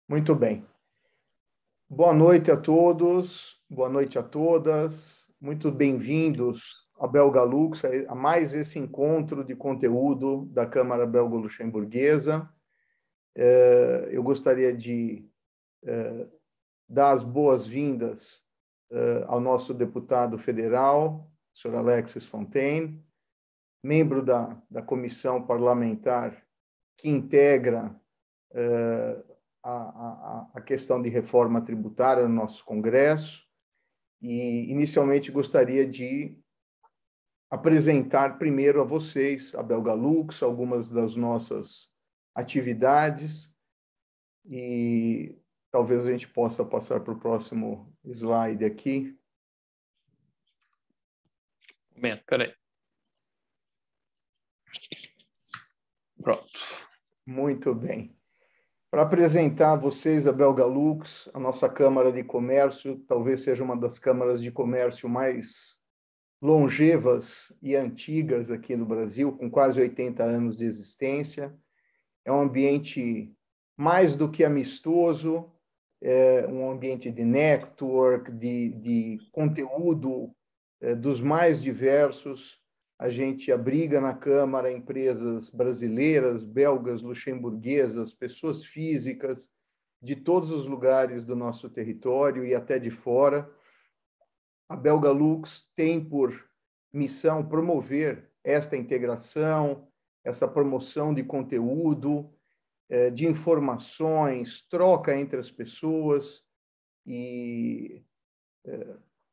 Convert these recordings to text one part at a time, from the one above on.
Muito bem. Boa noite a todos, boa noite a todas. Muito bem-vindos a Belgalux, a mais esse encontro de conteúdo da Câmara Belgo-Luxemburguesa. Eu gostaria de dar as boas-vindas ao nosso deputado federal, Sr. Alexis Fontaine, membro da comissão parlamentar que integra a questão de reforma tributária no nosso Congresso. E, inicialmente, gostaria de apresentar primeiro a vocês, a Belgalux, algumas das nossas atividades, e talvez a gente possa passar para o próximo slide aqui. Um momento, peraí. Pronto. Muito bem. Para apresentar a vocês a Belgalux, a nossa Câmara de Comércio, talvez seja uma das câmaras de comércio mais longevas e antigas aqui no Brasil, com quase 80 anos de existência. É um ambiente mais do que amistoso, é um ambiente de network, de conteúdo dos mais diversos. A gente abriga na Câmara empresas brasileiras, belgas, luxemburguesas, pessoas físicas de todos os lugares do nosso território e até de fora. A Belgalux tem por missão promover esta integração, essa promoção de conteúdo, de informações, troca entre as pessoas, e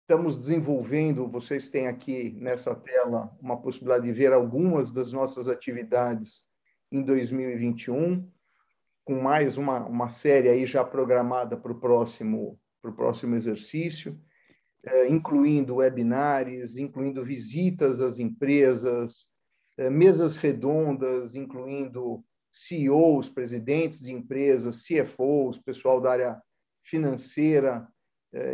estamos desenvolvendo, vocês têm aqui nessa tela uma possibilidade de ver algumas das nossas atividades em 2021, com mais uma série aí já programada para o próximo exercício, incluindo webinars, incluindo visitas às empresas, mesas redondas, incluindo CEOs, presidentes de empresas, CFOs, pessoal da área financeira.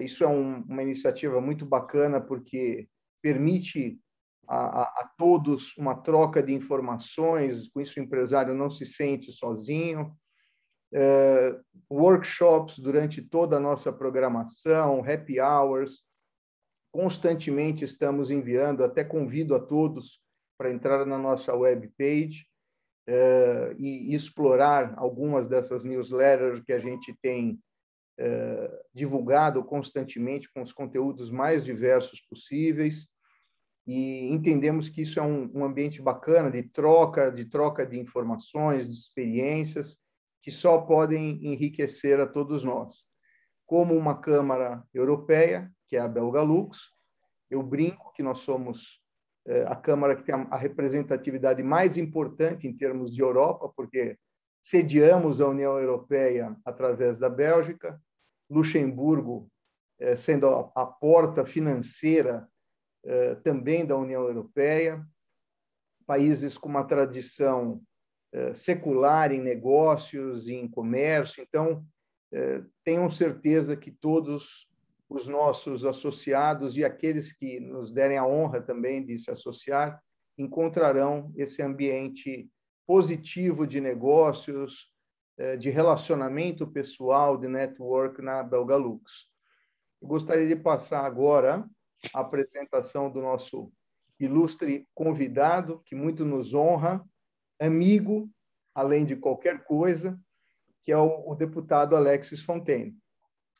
Isso é uma iniciativa muito bacana, porque permite a todos uma troca de informações, com isso o empresário não se sente sozinho. Workshops durante toda a nossa programação, happy hours. Constantemente estamos enviando, até convido a todos para entrar na nossa webpage e explorar algumas dessas newsletters que a gente tem divulgado constantemente, com os conteúdos mais diversos possíveis, e entendemos que isso é um ambiente bacana de troca de informações, de experiências, que só podem enriquecer a todos nós. Como uma Câmara Europeia, que é a Belgalux, eu brinco que nós somos a Câmara que tem a representatividade mais importante em termos de Europa, porque sediamos a União Europeia através da Bélgica, Luxemburgo sendo a porta financeira também da União Europeia, países com uma tradição secular em negócios e em comércio. Então, tenham certeza que todos os nossos associados e aqueles que nos derem a honra também de se associar encontrarão esse ambiente positivo de negócios, de relacionamento pessoal, de network na Belgalux. Eu gostaria de passar agora a apresentação do nosso ilustre convidado, que muito nos honra, amigo, além de qualquer coisa, que é o deputado Alexis Fontaine.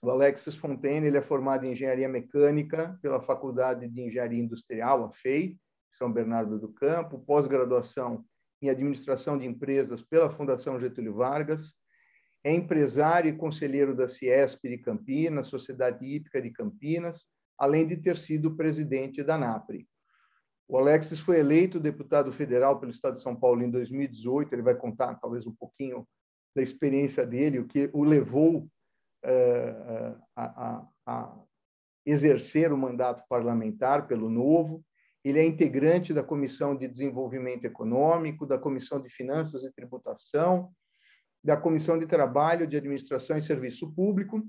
O Alexis Fontaine, ele é formado em Engenharia Mecânica pela Faculdade de Engenharia Industrial, a FEI, São Bernardo do Campo, pós-graduação em Administração de Empresas pela Fundação Getúlio Vargas, é empresário e conselheiro da Ciesp de Campinas, Sociedade Hípica de Campinas, além de ter sido presidente da NAPRE. O Alexis foi eleito deputado federal pelo Estado de São Paulo em 2018, ele vai contar talvez um pouquinho da experiência dele, o que o levou a exercer o mandato parlamentar pelo Novo. Ele é integrante da Comissão de Desenvolvimento Econômico, da Comissão de Finanças e Tributação, da Comissão de Trabalho, de Administração e Serviço Público,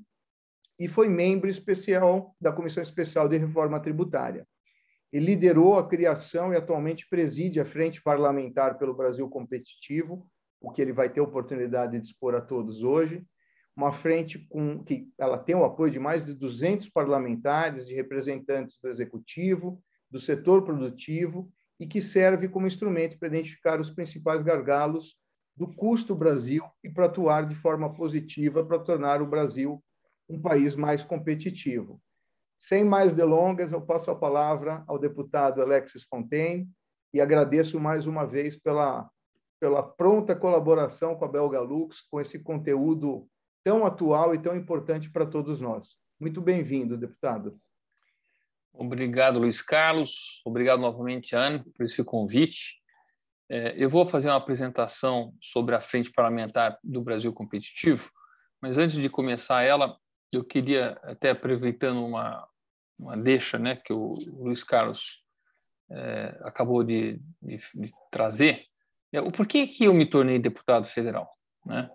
e foi membro especial da Comissão Especial de Reforma Tributária. Ele liderou a criação e atualmente preside a Frente Parlamentar pelo Brasil Competitivo, o que ele vai ter oportunidade de expor a todos hoje, uma frente que ela tem o apoio de mais de 200 parlamentares, de representantes do executivo, do setor produtivo, e que serve como instrumento para identificar os principais gargalos do custo Brasil e para atuar de forma positiva para tornar o Brasil um país mais competitivo. Sem mais delongas, eu passo a palavra ao deputado Alexis Fontaine e agradeço mais uma vez pela pronta colaboração com a Belga Lux, com esse conteúdo tão atual e tão importante para todos nós. Muito bem-vindo, deputado. Obrigado, Luiz Carlos. Obrigado novamente, Ana, por esse convite. Eu vou fazer uma apresentação sobre a Frente Parlamentar do Brasil Competitivo, mas antes de começar ela, eu queria, até aproveitando uma deixa, né, que o Luiz Carlos acabou de trazer, o porquê que eu me tornei deputado federal, né?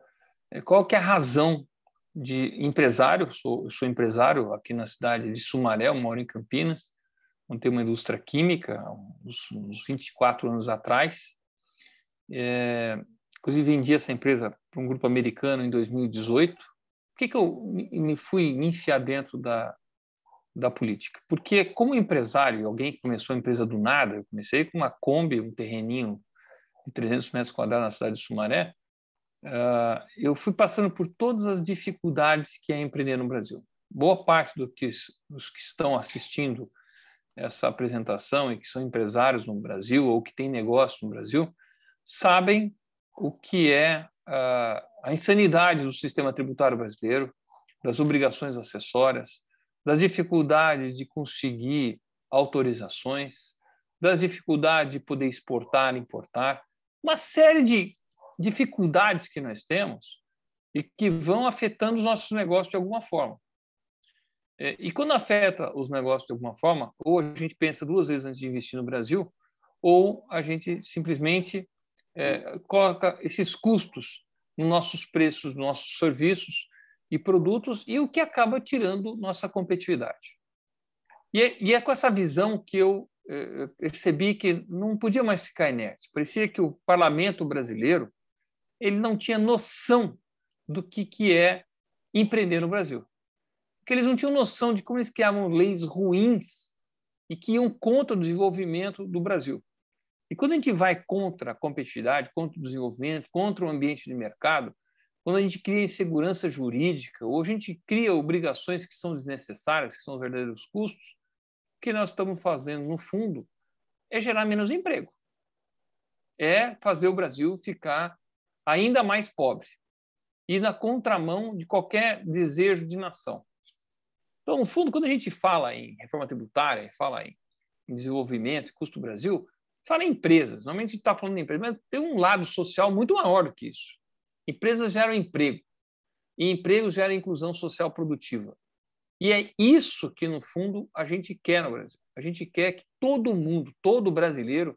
Qual que é a razão de empresário? Eu sou empresário aqui na cidade de Sumaré, eu moro em Campinas, onde tem uma indústria química, uns 24 anos atrás. Inclusive, vendi essa empresa para um grupo americano em 2018. Por que eu fui me enfiar dentro da política? Porque, como empresário, alguém que começou a empresa do nada, eu comecei com uma Kombi, um terreninho de 300 metros quadrados na cidade de Sumaré, eu fui passando por todas as dificuldades que é empreender no Brasil. Boa parte dos que estão assistindo essa apresentação e que são empresários no Brasil ou que têm negócio no Brasil sabem o que é a insanidade do sistema tributário brasileiro, das obrigações acessórias, das dificuldades de conseguir autorizações, das dificuldades de poder exportar, importar, uma série de dificuldades que nós temos e que vão afetando os nossos negócios de alguma forma. E quando afeta os negócios de alguma forma, ou a gente pensa duas vezes antes de investir no Brasil, ou a gente simplesmente coloca esses custos nos nossos preços, nos nossos serviços e produtos, e o que acaba tirando nossa competitividade. E é com essa visão que eu percebi que não podia mais ficar inerte. Parecia que o parlamento brasileiro ele não tinha noção do que é empreender no Brasil. Porque eles não tinham noção de como eles criavam leis ruins e que iam contra o desenvolvimento do Brasil. E quando a gente vai contra a competitividade, contra o desenvolvimento, contra o ambiente de mercado, quando a gente cria insegurança jurídica ou a gente cria obrigações que são desnecessárias, que são os verdadeiros custos, o que nós estamos fazendo, no fundo, é gerar menos emprego. É fazer o Brasil ficar ainda mais pobre e na contramão de qualquer desejo de nação. Então, no fundo, quando a gente fala em reforma tributária, fala em desenvolvimento, custo do Brasil, fala em empresas. Normalmente a gente está falando de empresas, mas tem um lado social muito maior do que isso. Empresas geram emprego e emprego gera inclusão social produtiva. E é isso que, no fundo, a gente quer no Brasil. A gente quer que todo mundo, todo brasileiro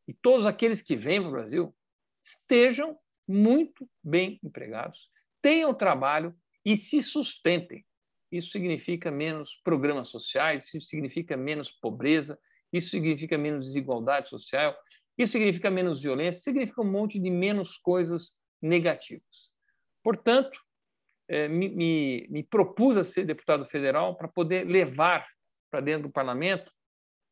e todos aqueles que vêm para o Brasil estejam muito bem empregados, tenham trabalho e se sustentem. Isso significa menos programas sociais, isso significa menos pobreza, isso significa menos desigualdade social, isso significa menos violência, significa um monte de menos coisas negativas. Portanto, me propus a ser deputado federal para poder levar para dentro do parlamento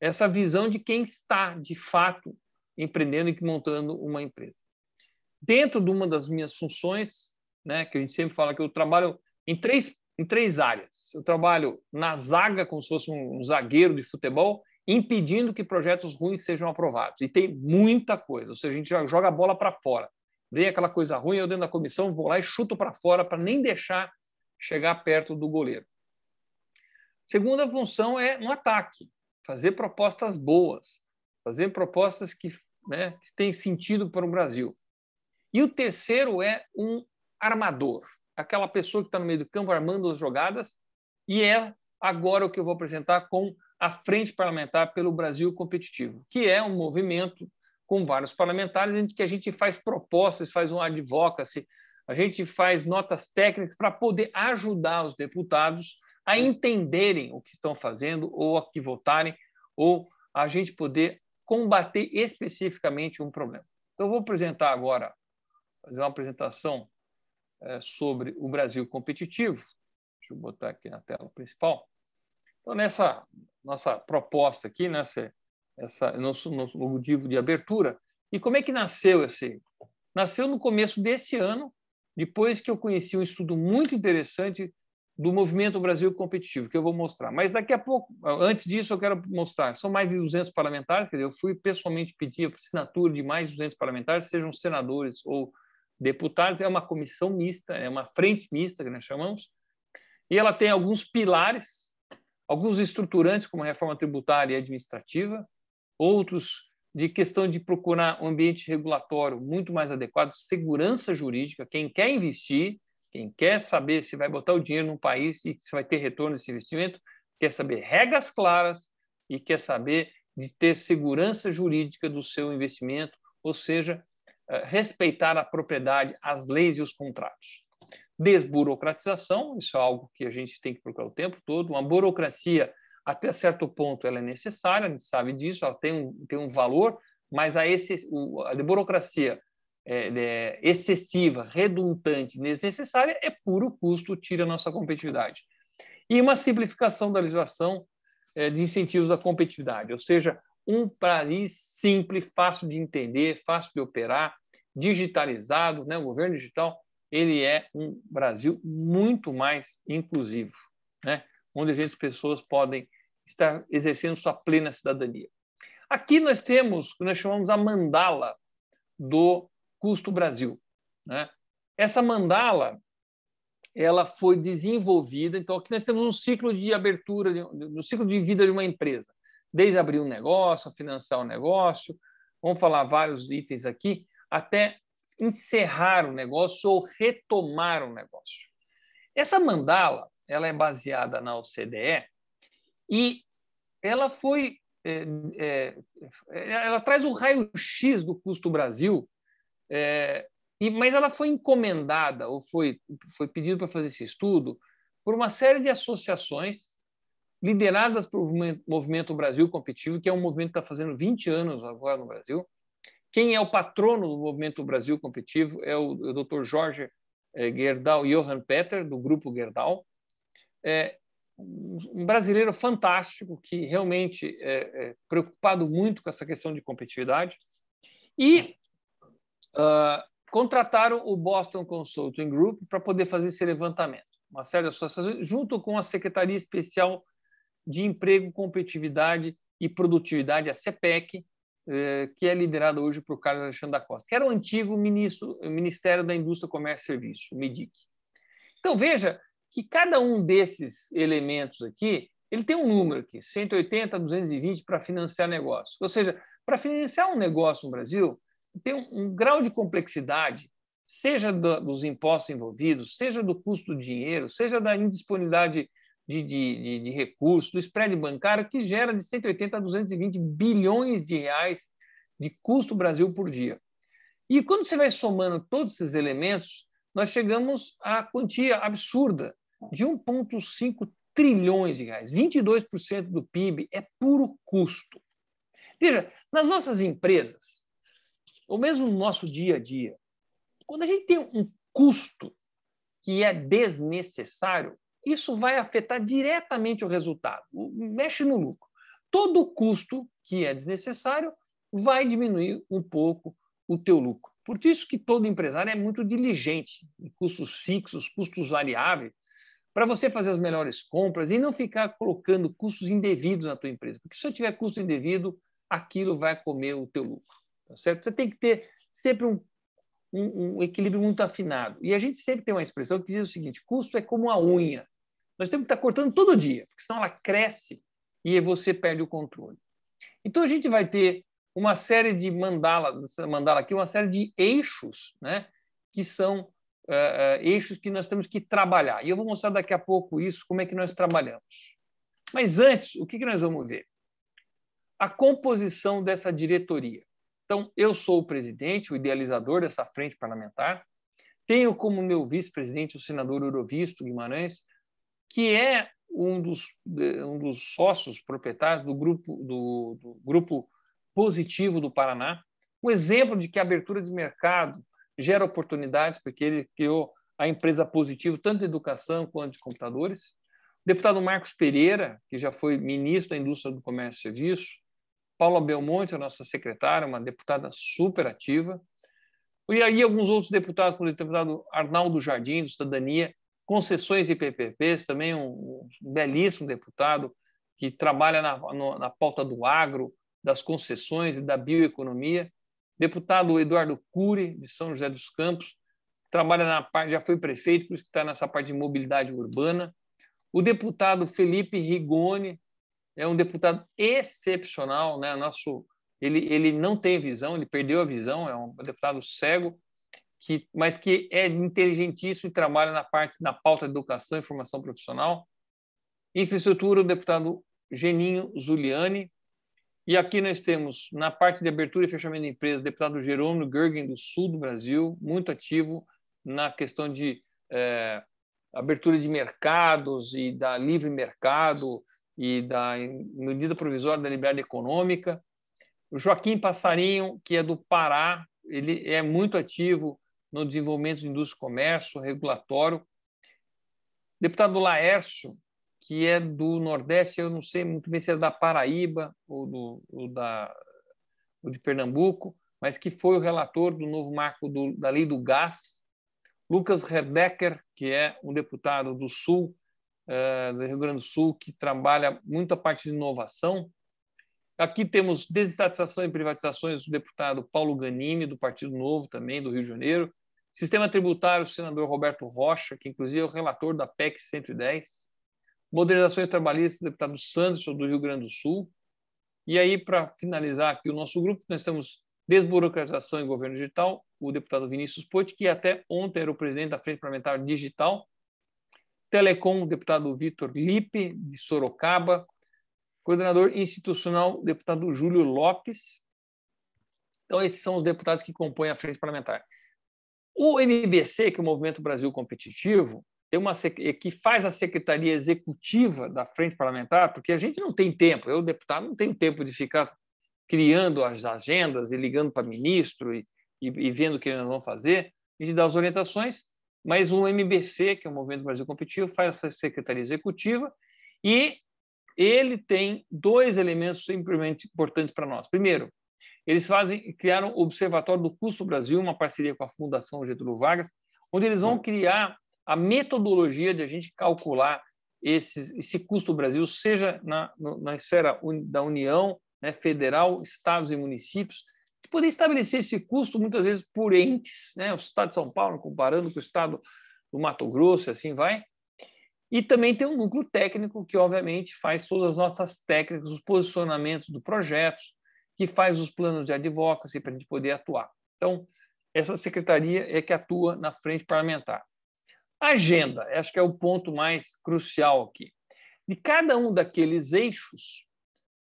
essa visão de quem está, de fato, empreendendo e montando uma empresa. Dentro de uma das minhas funções, né, que a gente sempre fala que eu trabalho em três áreas. Eu trabalho na zaga, como se fosse um zagueiro de futebol, impedindo que projetos ruins sejam aprovados. E tem muita coisa, ou seja, a gente joga a bola para fora. Vem aquela coisa ruim, eu dentro da comissão vou lá e chuto para fora para nem deixar chegar perto do goleiro. Segunda função é no ataque, fazer propostas boas, fazer propostas que têm sentido para o Brasil. E o terceiro é um armador, aquela pessoa que está no meio do campo armando as jogadas, e é agora o que eu vou apresentar com a Frente Parlamentar pelo Brasil Competitivo, que é um movimento com vários parlamentares em que a gente faz propostas, faz um advocacy, a gente faz notas técnicas para poder ajudar os deputados a entenderem o que estão fazendo ou a que votarem, ou a gente poder combater especificamente um problema. Então, eu vou apresentar agora, fazer uma apresentação sobre o Brasil competitivo. Deixa eu botar aqui na tela principal. Então, nessa nossa proposta aqui, nosso motivo de abertura, e como é que nasceu esse? Nasceu no começo desse ano, depois que eu conheci um estudo muito interessante do Movimento Brasil Competitivo, que eu vou mostrar. Mas daqui a pouco, antes disso, eu quero mostrar. São mais de 200 parlamentares, quer dizer, eu fui pessoalmente pedir a assinatura de mais de 200 parlamentares, sejam senadores ou deputados. É uma comissão mista, é uma frente mista, que nós chamamos, e ela tem alguns pilares, alguns estruturantes, como a reforma tributária e administrativa, outros de questão de procurar um ambiente regulatório muito mais adequado, segurança jurídica, quem quer investir, quem quer saber se vai botar o dinheiro num país e se vai ter retorno desse investimento, quer saber regras claras e quer saber de ter segurança jurídica do seu investimento, ou seja, respeitar a propriedade, as leis e os contratos. Desburocratização, isso é algo que a gente tem que procurar o tempo todo. Uma burocracia, até certo ponto, ela é necessária, a gente sabe disso, ela tem um valor, mas a burocracia excessiva, redundante, desnecessária, é puro custo, tira a nossa competitividade. E uma simplificação da legislação de incentivos à competitividade, ou seja, um país simples, fácil de entender, fácil de operar, digitalizado, né? O governo digital, ele é um Brasil muito mais inclusivo, né? Onde as pessoas podem estar exercendo sua plena cidadania. Aqui nós temos o que nós chamamos a mandala do Custo Brasil, né? Essa mandala, ela foi desenvolvida, então aqui nós temos um ciclo de abertura, um ciclo de vida de uma empresa, desde abrir um negócio, financiar um negócio, vamos falar vários itens aqui, até encerrar o negócio ou retomar o negócio. Essa mandala, ela é baseada na OCDE e ela ela traz um raio-x do Custo Brasil, mas ela foi encomendada ou foi pedido para fazer esse estudo por uma série de associações lideradas pelo Movimento Brasil Competitivo, que é um movimento que está fazendo 20 anos agora no Brasil. Quem é o patrono do Movimento Brasil Competitivo é o Dr. Jorge Gerdau Johann Peter, do Grupo Gerdau. Um brasileiro fantástico que realmente é preocupado muito com essa questão de competitividade. E contrataram o Boston Consulting Group para poder fazer esse levantamento. Uma série de associações, junto com a Secretaria Especial de Emprego, Competitividade e Produtividade, a CEPEC, que é liderada hoje por Carlos Alexandre da Costa, que era o antigo Ministério da Indústria, Comércio e Serviço, o MEDIC. Então, veja que cada um desses elementos aqui, ele tem um número aqui, 180 a 220 para financiar negócio. Ou seja, para financiar um negócio no Brasil, tem um grau de complexidade, seja dos impostos envolvidos, seja do custo do dinheiro, seja da indisponibilidade de recursos, do spread bancário, que gera de 180 a 220 bilhões de reais de custo Brasil por dia. E quando você vai somando todos esses elementos, nós chegamos à quantia absurda de 1,5 trilhões de reais. 22% do PIB é puro custo. Veja, nas nossas empresas, ou mesmo no nosso dia a dia, quando a gente tem um custo que é desnecessário, isso vai afetar diretamente o resultado, mexe no lucro. Todo custo que é desnecessário vai diminuir um pouco o teu lucro. Por isso que todo empresário é muito diligente em custos fixos, custos variáveis, para você fazer as melhores compras e não ficar colocando custos indevidos na tua empresa. Porque se você tiver custo indevido, aquilo vai comer o teu lucro. Tá certo? Você tem que ter sempre um equilíbrio muito afinado. E a gente sempre tem uma expressão que diz o seguinte: custo é como a unha. Nós temos que estar cortando todo dia, porque senão ela cresce e você perde o controle. Então, a gente vai ter uma série de mandala aqui, uma série de eixos, né, que são eixos que nós temos que trabalhar. E eu vou mostrar daqui a pouco isso, como é que nós trabalhamos. Mas antes, o que nós vamos ver? A composição dessa diretoria. Então, eu sou o presidente, o idealizador dessa frente parlamentar. Tenho como meu vice-presidente o senador Eurovisto Guimarães, que é um dos sócios proprietários do Grupo Positivo do Paraná, um exemplo de que a abertura de mercado gera oportunidades, porque ele criou a empresa Positivo, tanto de educação quanto de computadores. O deputado Marcos Pereira, que já foi ministro da Indústria do Comércio e Serviços. Paula Belmonte, a nossa secretária, uma deputada super ativa. E aí alguns outros deputados, como o deputado Arnaldo Jardim, do Cidadania, Concessões e PPPs, também um belíssimo deputado que trabalha na pauta do agro, das concessões e da bioeconomia. Deputado Eduardo Cury, de São José dos Campos, trabalha na parte, já foi prefeito, por isso que está nessa parte de mobilidade urbana. O deputado Felipe Rigoni é um deputado excepcional, né? Ele não tem visão, ele perdeu a visão, é um deputado cego, mas que é inteligentíssimo e trabalha na pauta de educação e formação profissional. Infraestrutura, o deputado Geninho Zuliani. E aqui nós temos, na parte de abertura e fechamento de empresas, o deputado Jerônimo Gergen, do sul do Brasil, muito ativo na questão de abertura de mercados e da livre mercado e da medida provisória da liberdade econômica. O Joaquim Passarinho, que é do Pará, ele é muito ativo no desenvolvimento de indústria e comércio, regulatório. Deputado Laércio, que é do Nordeste, eu não sei muito bem se é da Paraíba ou de Pernambuco, mas que foi o relator do novo marco da lei do gás. Lucas Herdecker, que é um deputado do Sul, do Rio Grande do Sul, que trabalha muito a parte de inovação. Aqui temos desestatização e privatizações do deputado Paulo Ganimi, do Partido Novo, também, do Rio de Janeiro. Sistema tributário, o senador Roberto Rocha, que inclusive é o relator da PEC 110. Modernizações trabalhistas, o deputado Sanderson, do Rio Grande do Sul. E aí, para finalizar aqui o nosso grupo, nós temos desburocratização e governo digital, o deputado Vinícius Potti, que até ontem era o presidente da Frente Parlamentar Digital. Telecom, o deputado Vitor Lippe, de Sorocaba. Coordenador institucional, o deputado Júlio Lopes. Então, esses são os deputados que compõem a Frente Parlamentar. O MBC, que é o Movimento Brasil Competitivo, que faz a secretaria executiva da Frente Parlamentar, porque a gente não tem tempo, eu, deputado, não tenho tempo de ficar criando as agendas e ligando para ministro e vendo o que nós vamos fazer, a gente dá as orientações, mas o MBC, que é o Movimento Brasil Competitivo, faz essa secretaria executiva e ele tem dois elementos simplesmente importantes para nós. Primeiro, eles criaram o Observatório do Custo Brasil, uma parceria com a Fundação Getúlio Vargas, onde eles vão criar a metodologia de a gente calcular esse custo Brasil, seja na esfera da União, né, federal, estados e municípios, de poder estabelecer esse custo, muitas vezes, por entes, né, o estado de São Paulo, comparando com o estado do Mato Grosso, e assim vai. E também tem um núcleo técnico que, obviamente, faz todas as nossas técnicas, os posicionamentos do projeto, que faz os planos de advocacy para a gente poder atuar. Então, essa secretaria é que atua na frente parlamentar. A agenda, acho que é o ponto mais crucial aqui. De cada um daqueles eixos,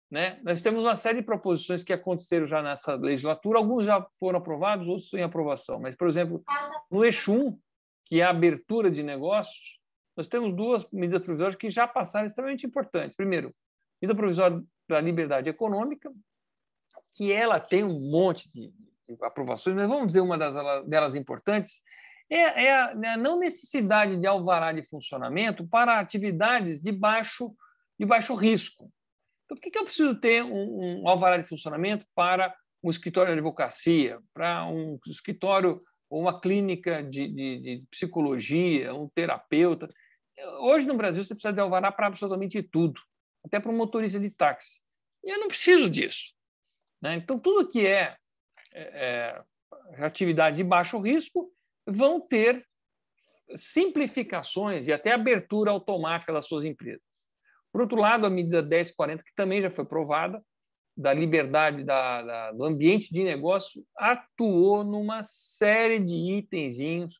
né, nós temos uma série de proposições que aconteceram já nessa legislatura, alguns já foram aprovados, outros em aprovação. Mas, por exemplo, no eixo 1, que é a abertura de negócios, nós temos duas medidas provisórias que já passaram extremamente importantes. Primeiro, medida provisória para a liberdade econômica, que ela tem um monte de aprovações, mas vamos dizer uma delas importantes, é a não necessidade de alvará de funcionamento para atividades de baixo risco. Então, por que eu preciso ter um alvará de funcionamento para um escritório de advocacia, para um escritório ou uma clínica de psicologia, um terapeuta? Hoje, no Brasil, você precisa de alvará para absolutamente tudo, até para um motorista de táxi. E eu não preciso disso, né? Então, tudo que é atividade de baixo risco vão ter simplificações e até abertura automática das suas empresas. Por outro lado, a medida 1040, que também já foi aprovada, da liberdade do ambiente de negócio, atuou numa série de itenzinhos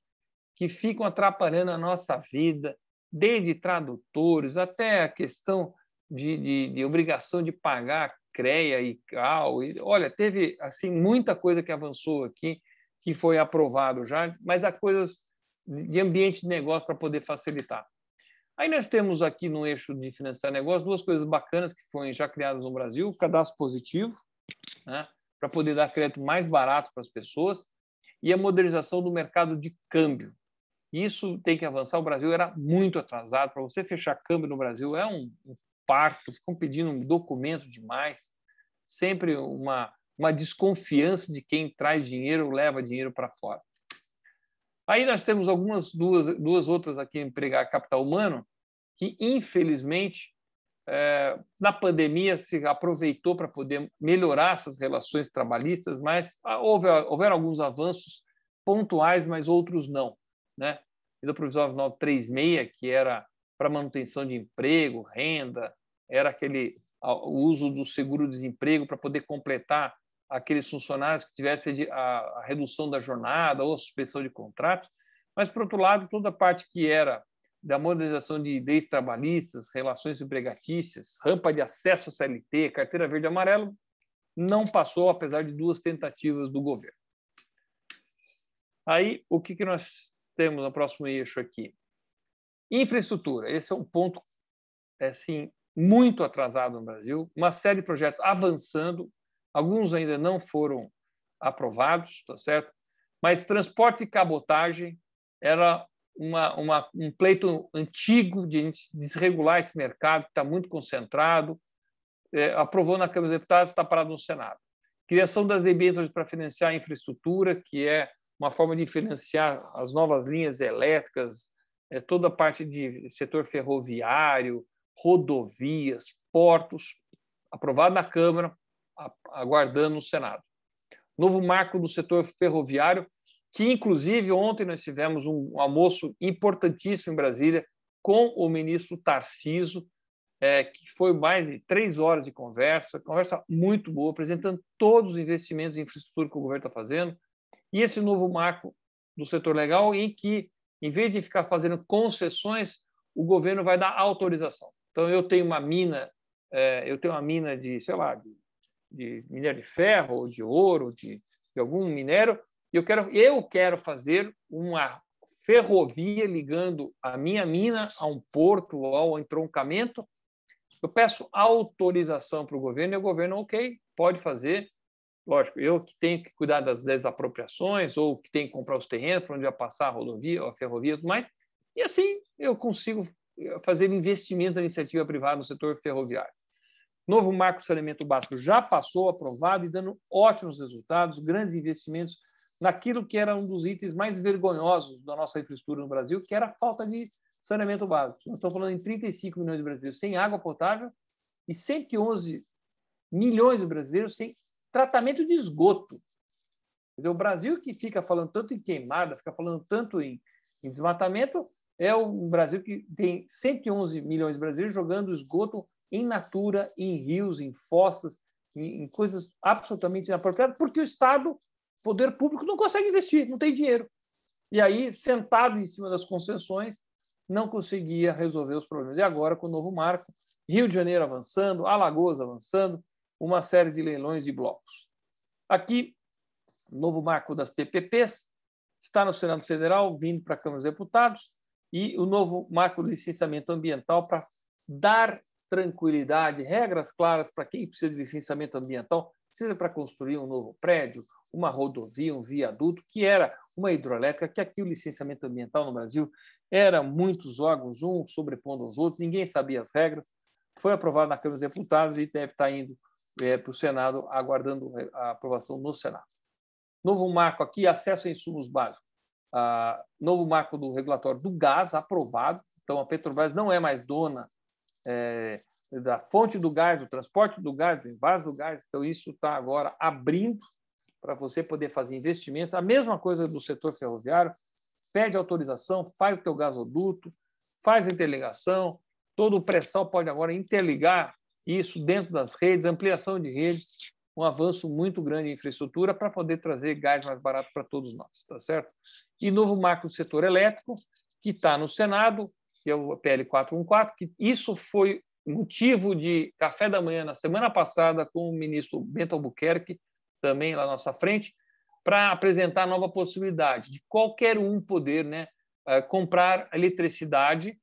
que ficam atrapalhando a nossa vida, desde tradutores até a questão de obrigação de pagar CREA e CAL. Olha, teve assim, muita coisa que avançou aqui, que foi aprovado já, mas há coisas de ambiente de negócio para poder facilitar. Aí nós temos aqui no eixo de financiar negócio duas coisas bacanas que foram já criadas no Brasil: o cadastro positivo, né, para poder dar crédito mais barato para as pessoas, e a modernização do mercado de câmbio. E isso tem que avançar. O Brasil era muito atrasado. Para você fechar câmbio no Brasil é um parto, ficam pedindo um documento demais. Sempre uma desconfiança de quem traz dinheiro leva dinheiro para fora. Aí nós temos duas outras aqui, empregar capital humano, que, infelizmente, na pandemia se aproveitou para poder melhorar essas relações trabalhistas, mas houveram alguns avanços pontuais, mas outros não, né? Medida provisória 936, que era para manutenção de emprego, renda, era o uso do seguro-desemprego para poder completar aqueles funcionários que tivessem a redução da jornada ou a suspensão de contratos, mas, por outro lado, toda a parte que era da modernização de leis trabalhistas, relações empregatícias, rampa de acesso ao CLT, carteira verde e amarelo, não passou, apesar de 2 tentativas do governo. Aí, o que nós temos no próximo eixo aqui? Infraestrutura. Esse é um ponto assim, muito atrasado no Brasil, uma série de projetos avançando, alguns ainda não foram aprovados, tá certo? Mas transporte e cabotagem era um pleito antigo de a gente desregular esse mercado, que está muito concentrado, aprovou na Câmara dos Deputados, está parado no Senado. Criação das debêntures para financiar a infraestrutura, que é uma forma de financiar as novas linhas elétricas, toda a parte de setor ferroviário, rodovias, portos, aprovado na Câmara, aguardando no Senado. Novo marco do setor ferroviário, que, inclusive, ontem nós tivemos um almoço importantíssimo em Brasília com o ministro Tarcísio, que foi mais de 3 horas de conversa muito boa, apresentando todos os investimentos em infraestrutura que o governo está fazendo, e esse novo marco do setor legal, em que, em vez de ficar fazendo concessões, o governo vai dar autorização. Então, eu tenho uma mina de, sei lá, de minério de ferro, ou de ouro, de algum minério, e eu quero fazer uma ferrovia ligando a minha mina a um porto ou ao entroncamento. Eu peço autorização para o governo e o governo, ok, pode fazer. Lógico, eu que tenho que cuidar das desapropriações ou que tenho que comprar os terrenos para onde vai passar a rodovia, a ferrovia e tudo mais. E assim eu consigo fazer investimento da iniciativa privada no setor ferroviário. Novo marco de saneamento básico já passou, aprovado e dando ótimos resultados, grandes investimentos naquilo que era um dos itens mais vergonhosos da nossa infraestrutura no Brasil, que era a falta de saneamento básico. Nós estamos falando em 35 milhões de brasileiros sem água potável e 111 milhões de brasileiros sem tratamento de esgoto. O Brasil, que fica falando tanto em queimada, fica falando tanto em desmatamento, é um Brasil que tem 111 milhões de brasileiros jogando esgoto em natura, em rios, em fossas, em coisas absolutamente inapropriadas, porque o Estado, o poder público, não consegue investir, não tem dinheiro. E aí, sentado em cima das concessões, não conseguia resolver os problemas. E agora, com o novo marco, Rio de Janeiro avançando, Alagoas avançando, uma série de leilões de blocos. Aqui, novo marco das PPPs, está no Senado Federal, vindo para a Câmara dos Deputados, e o novo marco do licenciamento ambiental para dar tranquilidade, regras claras para quem precisa de licenciamento ambiental, seja para construir um novo prédio, uma rodovia, um viaduto, que era uma hidroelétrica, que aqui o licenciamento ambiental no Brasil era muitos órgãos, um sobrepondo aos outros, ninguém sabia as regras. Foi aprovado na Câmara dos Deputados e deve estar indo para o Senado, aguardando a aprovação no Senado. Novo marco aqui, acesso a insumos básicos. Novo marco do regulatório do gás, aprovado. Então, a Petrobras não é mais dona da fonte do gás, do transporte do gás, do envase do gás. Então, isso está agora abrindo para você poder fazer investimentos. A mesma coisa do setor ferroviário. Pede autorização, faz o teu gasoduto, faz a interligação. Todo o pré-sal pode agora interligar isso dentro das redes, ampliação de redes, um avanço muito grande em infraestrutura para poder trazer gás mais barato para todos nós, tá certo? E novo marco do setor elétrico, que está no Senado, que é o PL 414, que isso foi motivo de café da manhã na semana passada com o ministro Bento Albuquerque, também lá na nossa frente, para apresentar a nova possibilidade de qualquer um poder, né, comprar eletricidade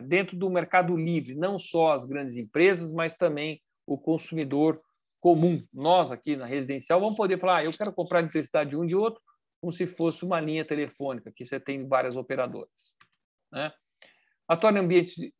dentro do mercado livre, não só as grandes empresas, mas também o consumidor comum. Nós aqui na residencial vamos poder falar, eu quero comprar eletricidade de um de outro, como se fosse uma linha telefônica, que você tem várias operadoras, né? Torna o ambiente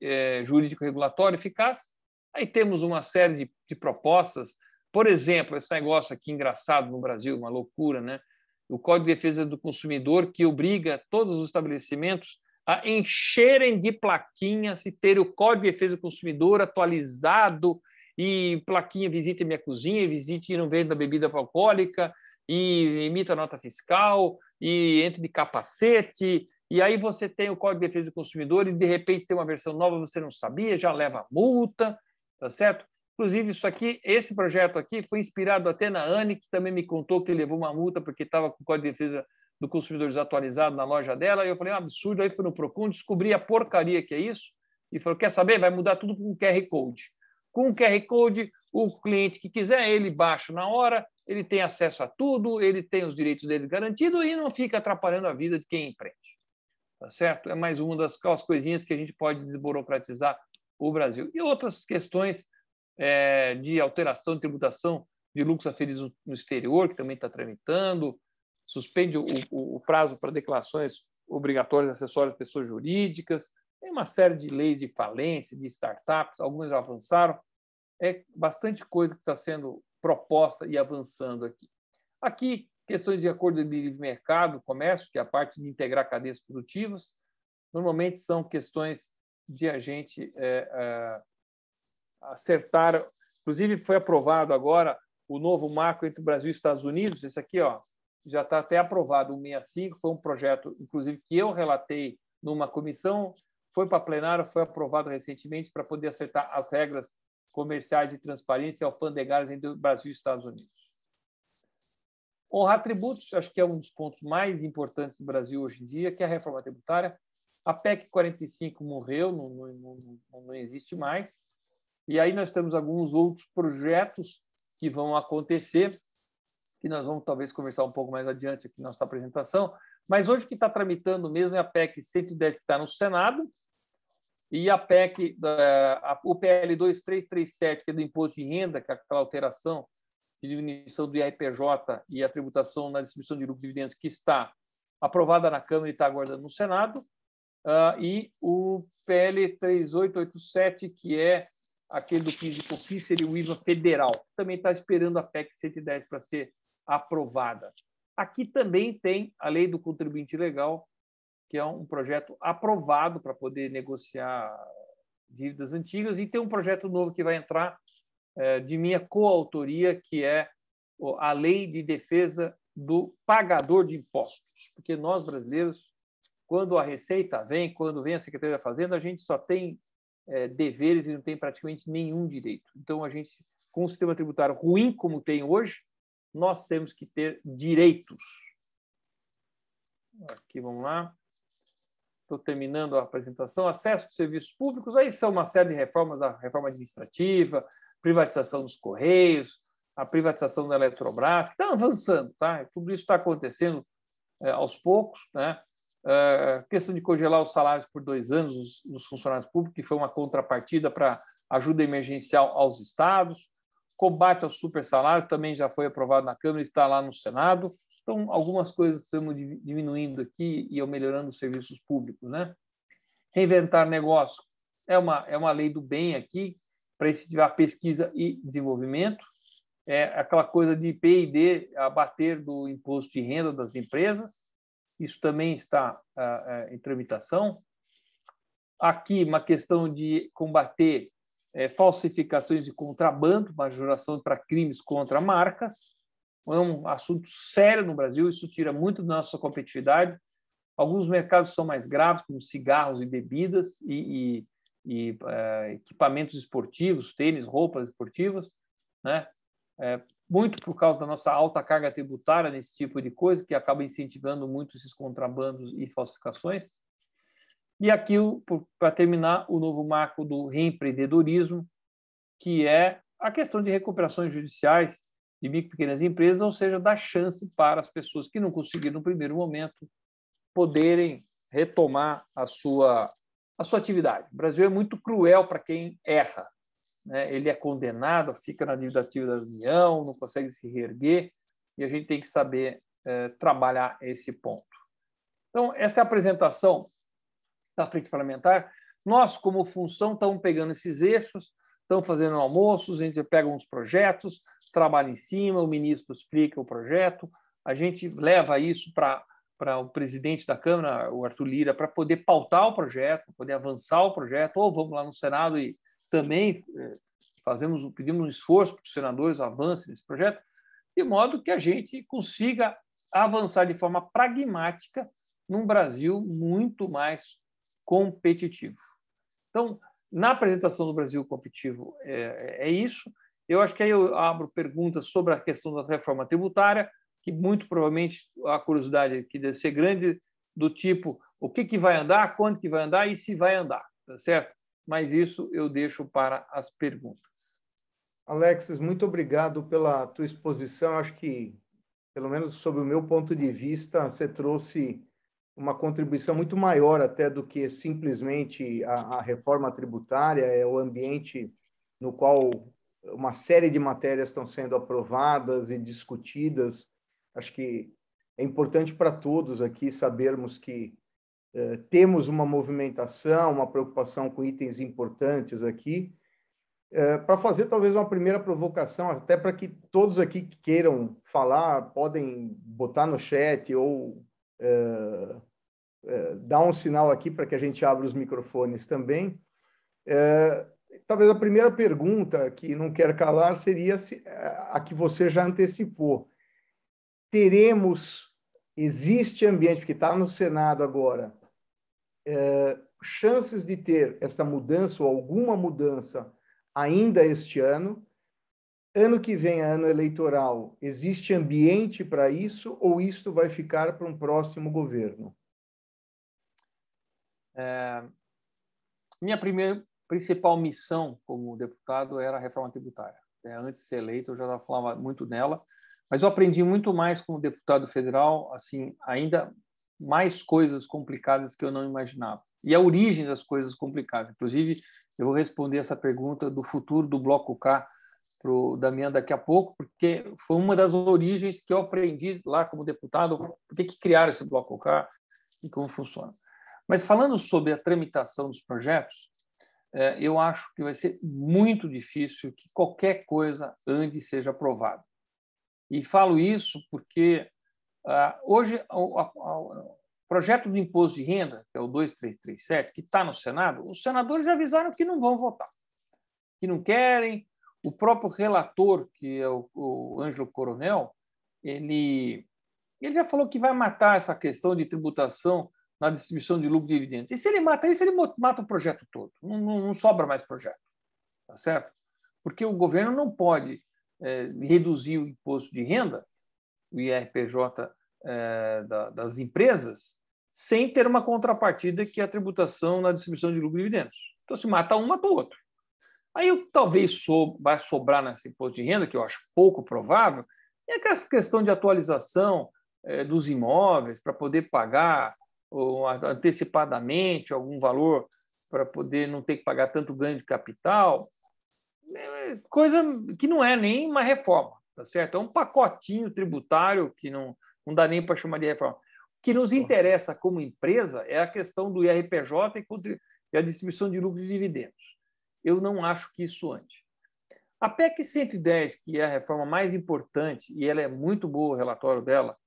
jurídico regulatório eficaz. Aí temos uma série de propostas. Por exemplo, esse negócio aqui engraçado no Brasil, uma loucura, né? O Código de Defesa do Consumidor, que obriga todos os estabelecimentos a encherem de plaquinhas e ter o Código de Defesa do Consumidor atualizado, e plaquinha visite minha cozinha, visite e não venda bebida alcoólica, e emita nota fiscal, e entre de capacete, e aí você tem o Código de Defesa do Consumidor e, de repente, tem uma versão nova, você não sabia, já leva multa, tá certo? Inclusive, esse projeto aqui foi inspirado até na Anne, que também me contou que levou uma multa porque estava com o Código de Defesa do Consumidor desatualizado na loja dela, e eu falei, um absurdo, aí fui no Procon, descobri a porcaria que é isso, e falou, quer saber? Vai mudar tudo com um QR Code. Com o QR Code, o cliente que quiser, ele baixa na hora, ele tem acesso a tudo, ele tem os direitos dele garantidos e não fica atrapalhando a vida de quem empreende. Tá certo? É mais uma das coisinhas que a gente pode desburocratizar o Brasil. E outras questões de alteração de tributação de lucros aferidos no exterior, que também está tramitando, suspende o prazo para declarações obrigatórias acessórias de pessoas jurídicas, tem uma série de leis de falência, de startups, algumas já avançaram, é bastante coisa que está sendo proposta e avançando aqui. Aqui, questões de acordo de livre mercado, comércio, que é a parte de integrar cadeias produtivas, normalmente são questões de a gente acertar. Inclusive, foi aprovado agora o novo marco entre o Brasil e os Estados Unidos. Esse aqui, ó, já está até aprovado, o 65, foi um projeto, inclusive, que eu relatei numa comissão, foi para plenário, foi aprovado recentemente para poder acertar as regras comerciais de transparência e alfandegárias entre o Brasil e os Estados Unidos. Honrar tributos, acho que é um dos pontos mais importantes do Brasil hoje em dia, que é a reforma tributária. A PEC 45 morreu, não existe mais. E aí nós temos alguns outros projetos que vão acontecer, que nós vamos talvez conversar um pouco mais adiante aqui na nossa apresentação. Mas hoje o que está tramitando mesmo é a PEC 110, que está no Senado, e a PEC, o PL 2337, que é do imposto de renda, que é aquela alteração de diminuição do IRPJ e a tributação na distribuição de lucros e dividendos, que está aprovada na Câmara e está aguardando no Senado, e o PL 3887, que é aquele do PIS e COFINS, seria o IVA federal, que também está esperando a PEC 110 para ser aprovada. Aqui também tem a Lei do Contribuinte Legal, que é um projeto aprovado para poder negociar dívidas antigas, e tem um projeto novo que vai entrar de minha coautoria, que é a Lei de Defesa do Pagador de Impostos, porque nós, brasileiros, quando a Receita vem, quando vem a Secretaria da Fazenda, a gente só tem deveres e não tem praticamente nenhum direito. Então, a gente, com um sistema tributário ruim como tem hoje, nós temos que ter direitos. Aqui, vamos lá. Estou terminando a apresentação. Acesso aos serviços públicos, aí são uma série de reformas, a reforma administrativa, privatização dos Correios, a privatização da Eletrobras, que está avançando, tá? Tudo isso está acontecendo aos poucos, né? Questão de congelar os salários por 2 anos dos funcionários públicos, que foi uma contrapartida para ajuda emergencial aos estados. Combate aos supersalários também já foi aprovado na Câmara e está lá no Senado. Então, algumas coisas estamos diminuindo aqui e melhorando os serviços públicos, né? Reinventar negócio é uma lei do bem aqui, para incentivar pesquisa e desenvolvimento. É aquela coisa de P&D abater do imposto de renda das empresas. Isso também está em tramitação. Aqui, uma questão de combater falsificações de contrabando, majoração para crimes contra marcas. É um assunto sério no Brasil, isso tira muito da nossa competitividade. Alguns mercados são mais graves, como cigarros e bebidas, e equipamentos esportivos, tênis, roupas esportivas, né? Muito por causa da nossa alta carga tributária nesse tipo de coisa, que acaba incentivando muito esses contrabandos e falsificações. E aqui, para terminar, o novo marco do reempreendedorismo, que é a questão de recuperações judiciais de micro e pequenas empresas, ou seja, dar chance para as pessoas que não conseguiram no primeiro momento poderem retomar a sua atividade. O Brasil é muito cruel para quem erra, né? Ele é condenado, fica na dívida ativa da União, não consegue se reerguer, e a gente tem que saber trabalhar esse ponto. Então, essa é a apresentação da Frente Parlamentar. Nós, como função, estamos pegando esses eixos, estamos fazendo almoços, a gente pega uns projetos, trabalha em cima, o ministro explica o projeto, a gente leva isso para o presidente da Câmara, o Arthur Lira, para poder pautar o projeto, poder avançar o projeto, ou vamos lá no Senado e também pedimos um esforço para que os senadores avancem nesse projeto, de modo que a gente consiga avançar de forma pragmática num Brasil muito mais competitivo. Então, na apresentação do Brasil competitivo é isso. Eu acho que aí eu abro perguntas sobre a questão da reforma tributária, que muito provavelmente a curiosidade aqui deve ser grande, do tipo o que vai andar, quando que vai andar e se vai andar, tá certo? Mas isso eu deixo para as perguntas. Alexis, muito obrigado pela tua exposição. Acho que, pelo menos sob o meu ponto de vista, você trouxe uma contribuição muito maior até do que simplesmente a reforma tributária, é o ambiente no qual uma série de matérias estão sendo aprovadas e discutidas. Acho que é importante para todos aqui sabermos que temos uma movimentação, uma preocupação com itens importantes aqui, para fazer talvez uma primeira provocação, até para que todos aqui que queiram falar, podem botar no chat ou dar um sinal aqui para que a gente abra os microfones também. Talvez a primeira pergunta, que não quero calar, seria a que você já antecipou. Existe ambiente, que está no Senado agora, chances de ter essa mudança ou alguma mudança ainda este ano? Ano que vem, ano eleitoral, existe ambiente para isso ou isto vai ficar para um próximo governo? Minha principal missão como deputado era a reforma tributária. Antes de ser eleito, eu já falava muito nela, mas eu aprendi muito mais como deputado federal, assim, ainda mais coisas complicadas que eu não imaginava. E a origem das coisas complicadas. Inclusive, eu vou responder essa pergunta do futuro do Bloco K para o Damião daqui a pouco, porque foi uma das origens que eu aprendi lá como deputado, por que criaram esse Bloco K e como funciona. Mas falando sobre a tramitação dos projetos, eu acho que vai ser muito difícil que qualquer coisa ande e seja aprovada. E falo isso porque hoje o projeto do imposto de renda, que é o 2337, que está no Senado, os senadores já avisaram que não vão votar, que não querem. O próprio relator, que é o Ângelo Coronel, ele já falou que vai matar essa questão de tributação na distribuição de lucro e dividendos. E se ele mata isso, ele mata o projeto todo. Não sobra mais projeto, tá certo? Porque o governo não pode reduzir o imposto de renda, o IRPJ das empresas, sem ter uma contrapartida que é a tributação na distribuição de lucro e dividendos. Então, se mata um, mata o outro. Aí, talvez vai sobrar nesse imposto de renda, que eu acho pouco provável, é aquela questão de atualização dos imóveis para poder pagar antecipadamente algum valor para poder não ter que pagar tanto ganho de capital, coisa que não é nem uma reforma, tá certo? É um pacotinho tributário que não dá nem para chamar de reforma. O que nos interessa como empresa é a questão do IRPJ e a distribuição de lucros e dividendos. Eu não acho que isso ande. A PEC 110, que é a reforma mais importante, e ela é muito boa, o relatório dela,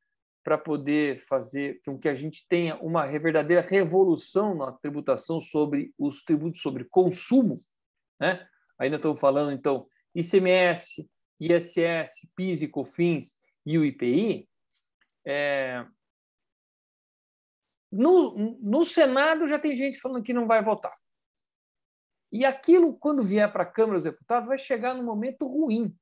para poder fazer com que a gente tenha uma verdadeira revolução na tributação sobre os tributos sobre consumo, né? Ainda estamos falando, então, ICMS, ISS, PIS e COFINS e o IPI. No Senado já tem gente falando que não vai votar. E aquilo, quando vier para a Câmara dos Deputados, vai chegar num momento ruim,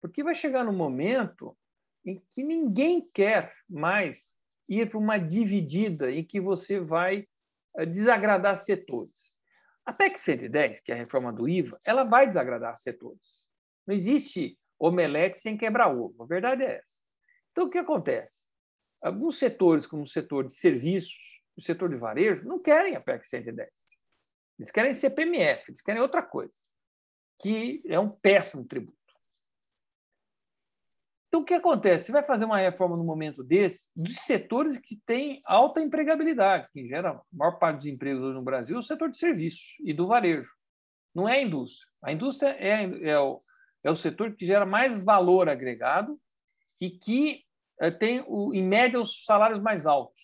porque vai chegar num momento em que ninguém quer mais ir para uma dividida em que você vai desagradar setores. A PEC 110, que é a reforma do IVA, ela vai desagradar setores. Não existe omelete sem quebrar ovo. A verdade é essa. Então, o que acontece? Alguns setores, como o setor de serviços, o setor de varejo, não querem a PEC 110. Eles querem CPMF, eles querem outra coisa, que é um péssimo tributo. Então, o que acontece? Você vai fazer uma reforma no momento desse, dos setores que têm alta empregabilidade, que gera a maior parte dos empregos hoje no Brasil, é o setor de serviços e do varejo. Não é a indústria. A indústria é o setor que gera mais valor agregado e que tem, em média, os salários mais altos.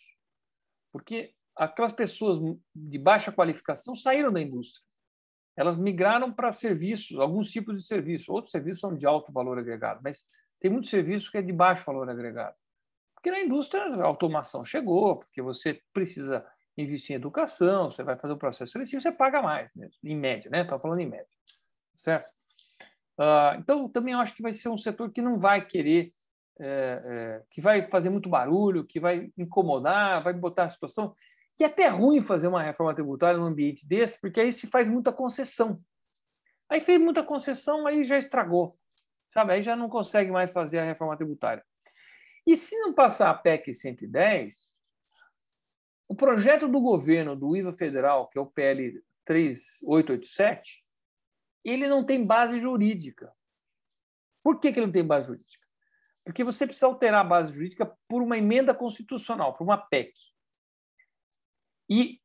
Porque aquelas pessoas de baixa qualificação saíram da indústria. Elas migraram para serviços, alguns tipos de serviços. Outros serviços são de alto valor agregado, mas tem muitos serviços que é de baixo valor agregado. Porque na indústria a automação chegou, porque você precisa investir em educação, você vai fazer um processo seletivo, você paga mais, mesmo, em média, né? Estou falando em média, certo? Então, também acho que vai ser um setor que não vai querer, que vai fazer muito barulho, que vai incomodar, vai botar a situação, que é até ruim fazer uma reforma tributária num ambiente desse, porque aí se faz muita concessão. Aí fez muita concessão, aí já estragou. Sabe? Aí já não consegue mais fazer a reforma tributária. E se não passar a PEC 110, o projeto do governo do IVA federal, que é o PL 3887, ele não tem base jurídica. Por que ele não tem base jurídica? Porque você precisa alterar a base jurídica por uma emenda constitucional, por uma PEC. E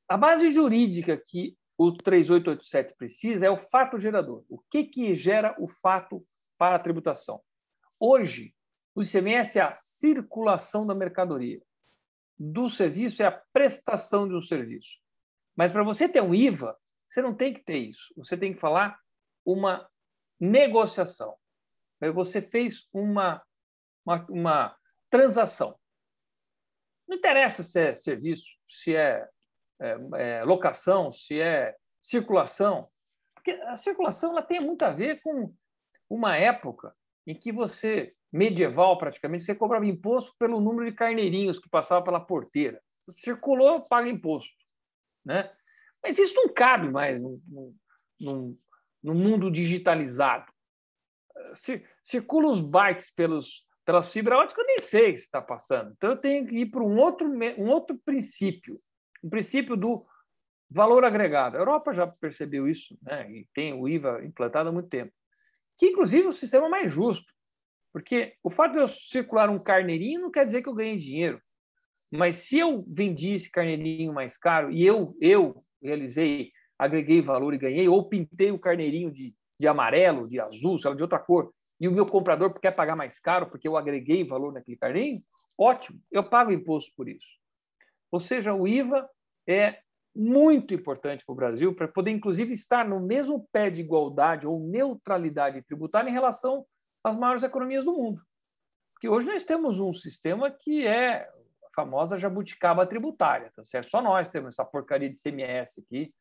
a base jurídica que o 3887 precisa é o fato gerador. O que gera o fato para a tributação? Hoje, o ICMS é a circulação da mercadoria. Do serviço é a prestação de um serviço. Mas para você ter um IVA, você não tem que ter isso. Você tem que falar uma negociação. Você fez uma transação. Não interessa se é serviço, se é locação, se é circulação. Porque a circulação ela tem muito a ver com uma época em que você, medieval praticamente, você cobrava imposto pelo número de carneirinhos que passava pela porteira. Circulou, paga imposto. Né? Mas isso não cabe mais no mundo digitalizado. Circulam os bytes pelas fibras óticas, eu nem sei se está passando. Então, eu tenho que ir para um outro princípio, o princípio do valor agregado. A Europa já percebeu isso, né? E tem o IVA implantado há muito tempo. Que, inclusive, é o sistema mais justo. Porque o fato de eu circular um carneirinho não quer dizer que eu ganhei dinheiro. Mas se eu vendi esse carneirinho mais caro e eu realizei, agreguei valor e ganhei, ou pintei o carneirinho de amarelo, de azul, sei lá, de outra cor, e o meu comprador quer pagar mais caro porque eu agreguei valor naquele carneirinho, ótimo, eu pago imposto por isso. Ou seja, o IVA é muito importante para o Brasil, para poder, inclusive, estar no mesmo pé de igualdade ou neutralidade tributária em relação às maiores economias do mundo. Porque hoje nós temos um sistema que é a famosa jabuticaba tributária, tá certo? Só nós temos essa porcaria de CMS aqui,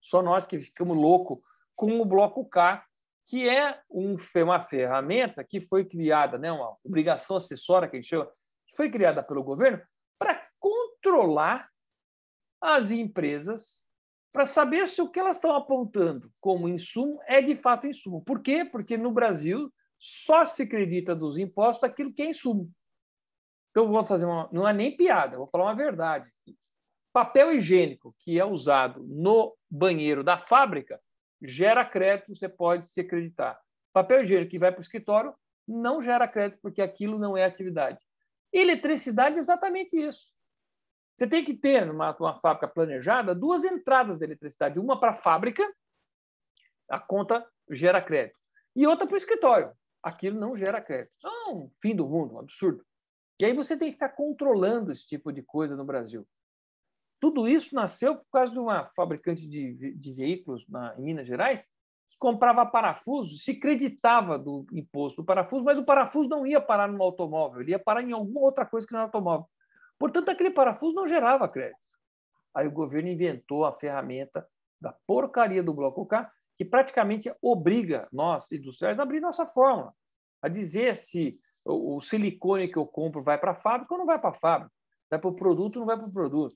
só nós que ficamos loucos com o Bloco K, que é uma ferramenta que foi criada, né, uma obrigação acessória, que a gente chama, que foi criada pelo governo para controlar as empresas, para saber se o que elas estão apontando como insumo é de fato insumo. Por quê? Porque no Brasil só se acredita dos impostos aquilo que é insumo. Então, eu vou fazer não é nem piada, eu vou falar uma verdade. Papel higiênico que é usado no banheiro da fábrica gera crédito, você pode se acreditar. Papel higiênico que vai para o escritório não gera crédito, porque aquilo não é atividade. Eletricidade é exatamente isso. Você tem que ter, numa fábrica planejada, 2 entradas de eletricidade. Uma para a fábrica, a conta gera crédito. E outra para o escritório. Aquilo não gera crédito. Não, fim do mundo, um absurdo. E aí você tem que ficar controlando esse tipo de coisa no Brasil. Tudo isso nasceu por causa de uma fabricante de veículos em Minas Gerais que comprava parafuso, se acreditava do imposto do parafuso, mas o parafuso não ia parar no automóvel, ele ia parar em alguma outra coisa que não era automóvel. Portanto, aquele parafuso não gerava crédito. Aí o governo inventou a ferramenta da porcaria do Bloco K, que praticamente obriga nós, industriais, a abrir nossa fórmula, a dizer se o silicone que eu compro vai para a fábrica ou não vai para a fábrica, vai para o produto ou não vai para o produto.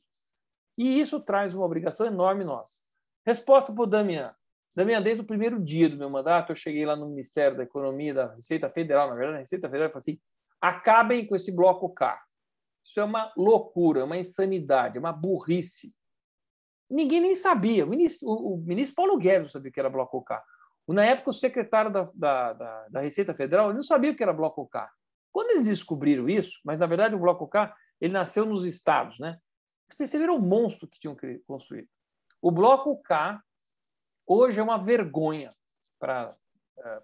E isso traz uma obrigação enorme nossa. Resposta para o Damian. Damian, desde o primeiro dia do meu mandato, eu cheguei lá no Ministério da Economia, da Receita Federal, na verdade, na Receita Federal, e falei assim, acabem com esse Bloco K. Isso é uma loucura, uma insanidade, uma burrice. Ninguém nem sabia. O ministro Paulo Guedes não sabia o que era Bloco K. Na época, o secretário da Receita Federal ele não sabia o que era Bloco K. Quando eles descobriram isso, mas, na verdade, o Bloco K ele nasceu nos estados, né? Eles perceberam o monstro que tinham construído. O Bloco K hoje é uma vergonha para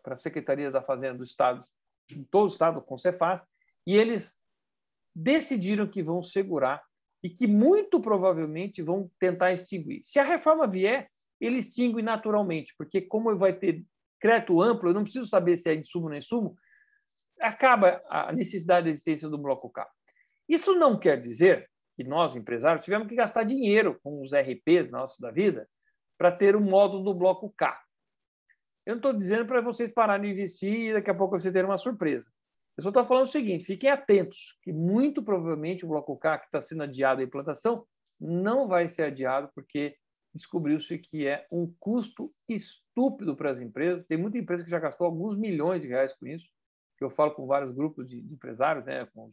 a Secretaria da Fazenda do Estado, em todo o Estado, com o Cefaz, e eles decidiram que vão segurar e que muito provavelmente vão tentar extinguir. Se a reforma vier, ele extingue naturalmente, porque como vai ter crédito amplo, eu não preciso saber se é insumo ou não é insumo, acaba a necessidade de existência do Bloco K. Isso não quer dizer que nós, empresários, tivemos que gastar dinheiro com os RPs nossos da vida para ter o módulo do Bloco K. Eu não estou dizendo para vocês pararem de investir e daqui a pouco você ter uma surpresa. Eu só estou falando o seguinte, fiquem atentos, que muito provavelmente o Bloco K, que está sendo adiado a implantação, não vai ser adiado porque descobriu-se que é um custo estúpido para as empresas. Tem muita empresa que já gastou alguns milhões de reais com isso, que eu falo com vários grupos de empresários, né, com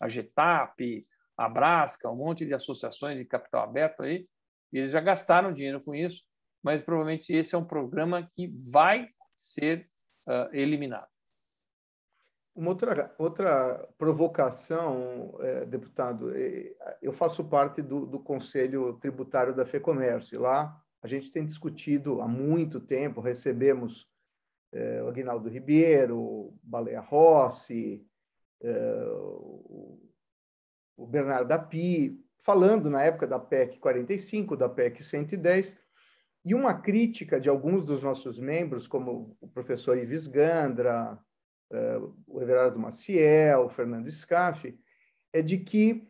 a Getap, a Brasca, um monte de associações de capital aberto aí, e eles já gastaram dinheiro com isso, mas provavelmente esse é um programa que vai ser eliminado. Uma outra provocação, deputado, eu faço parte do Conselho Tributário da FEComércio. Lá a gente tem discutido há muito tempo, recebemos o Aguinaldo Ribeiro, Baleia Rossi, o Bernardo Api, falando na época da PEC 45, da PEC 110, e uma crítica de alguns dos nossos membros, como o professor Ives Gandra, o Everardo Maciel, o Fernando Scaffi, é de que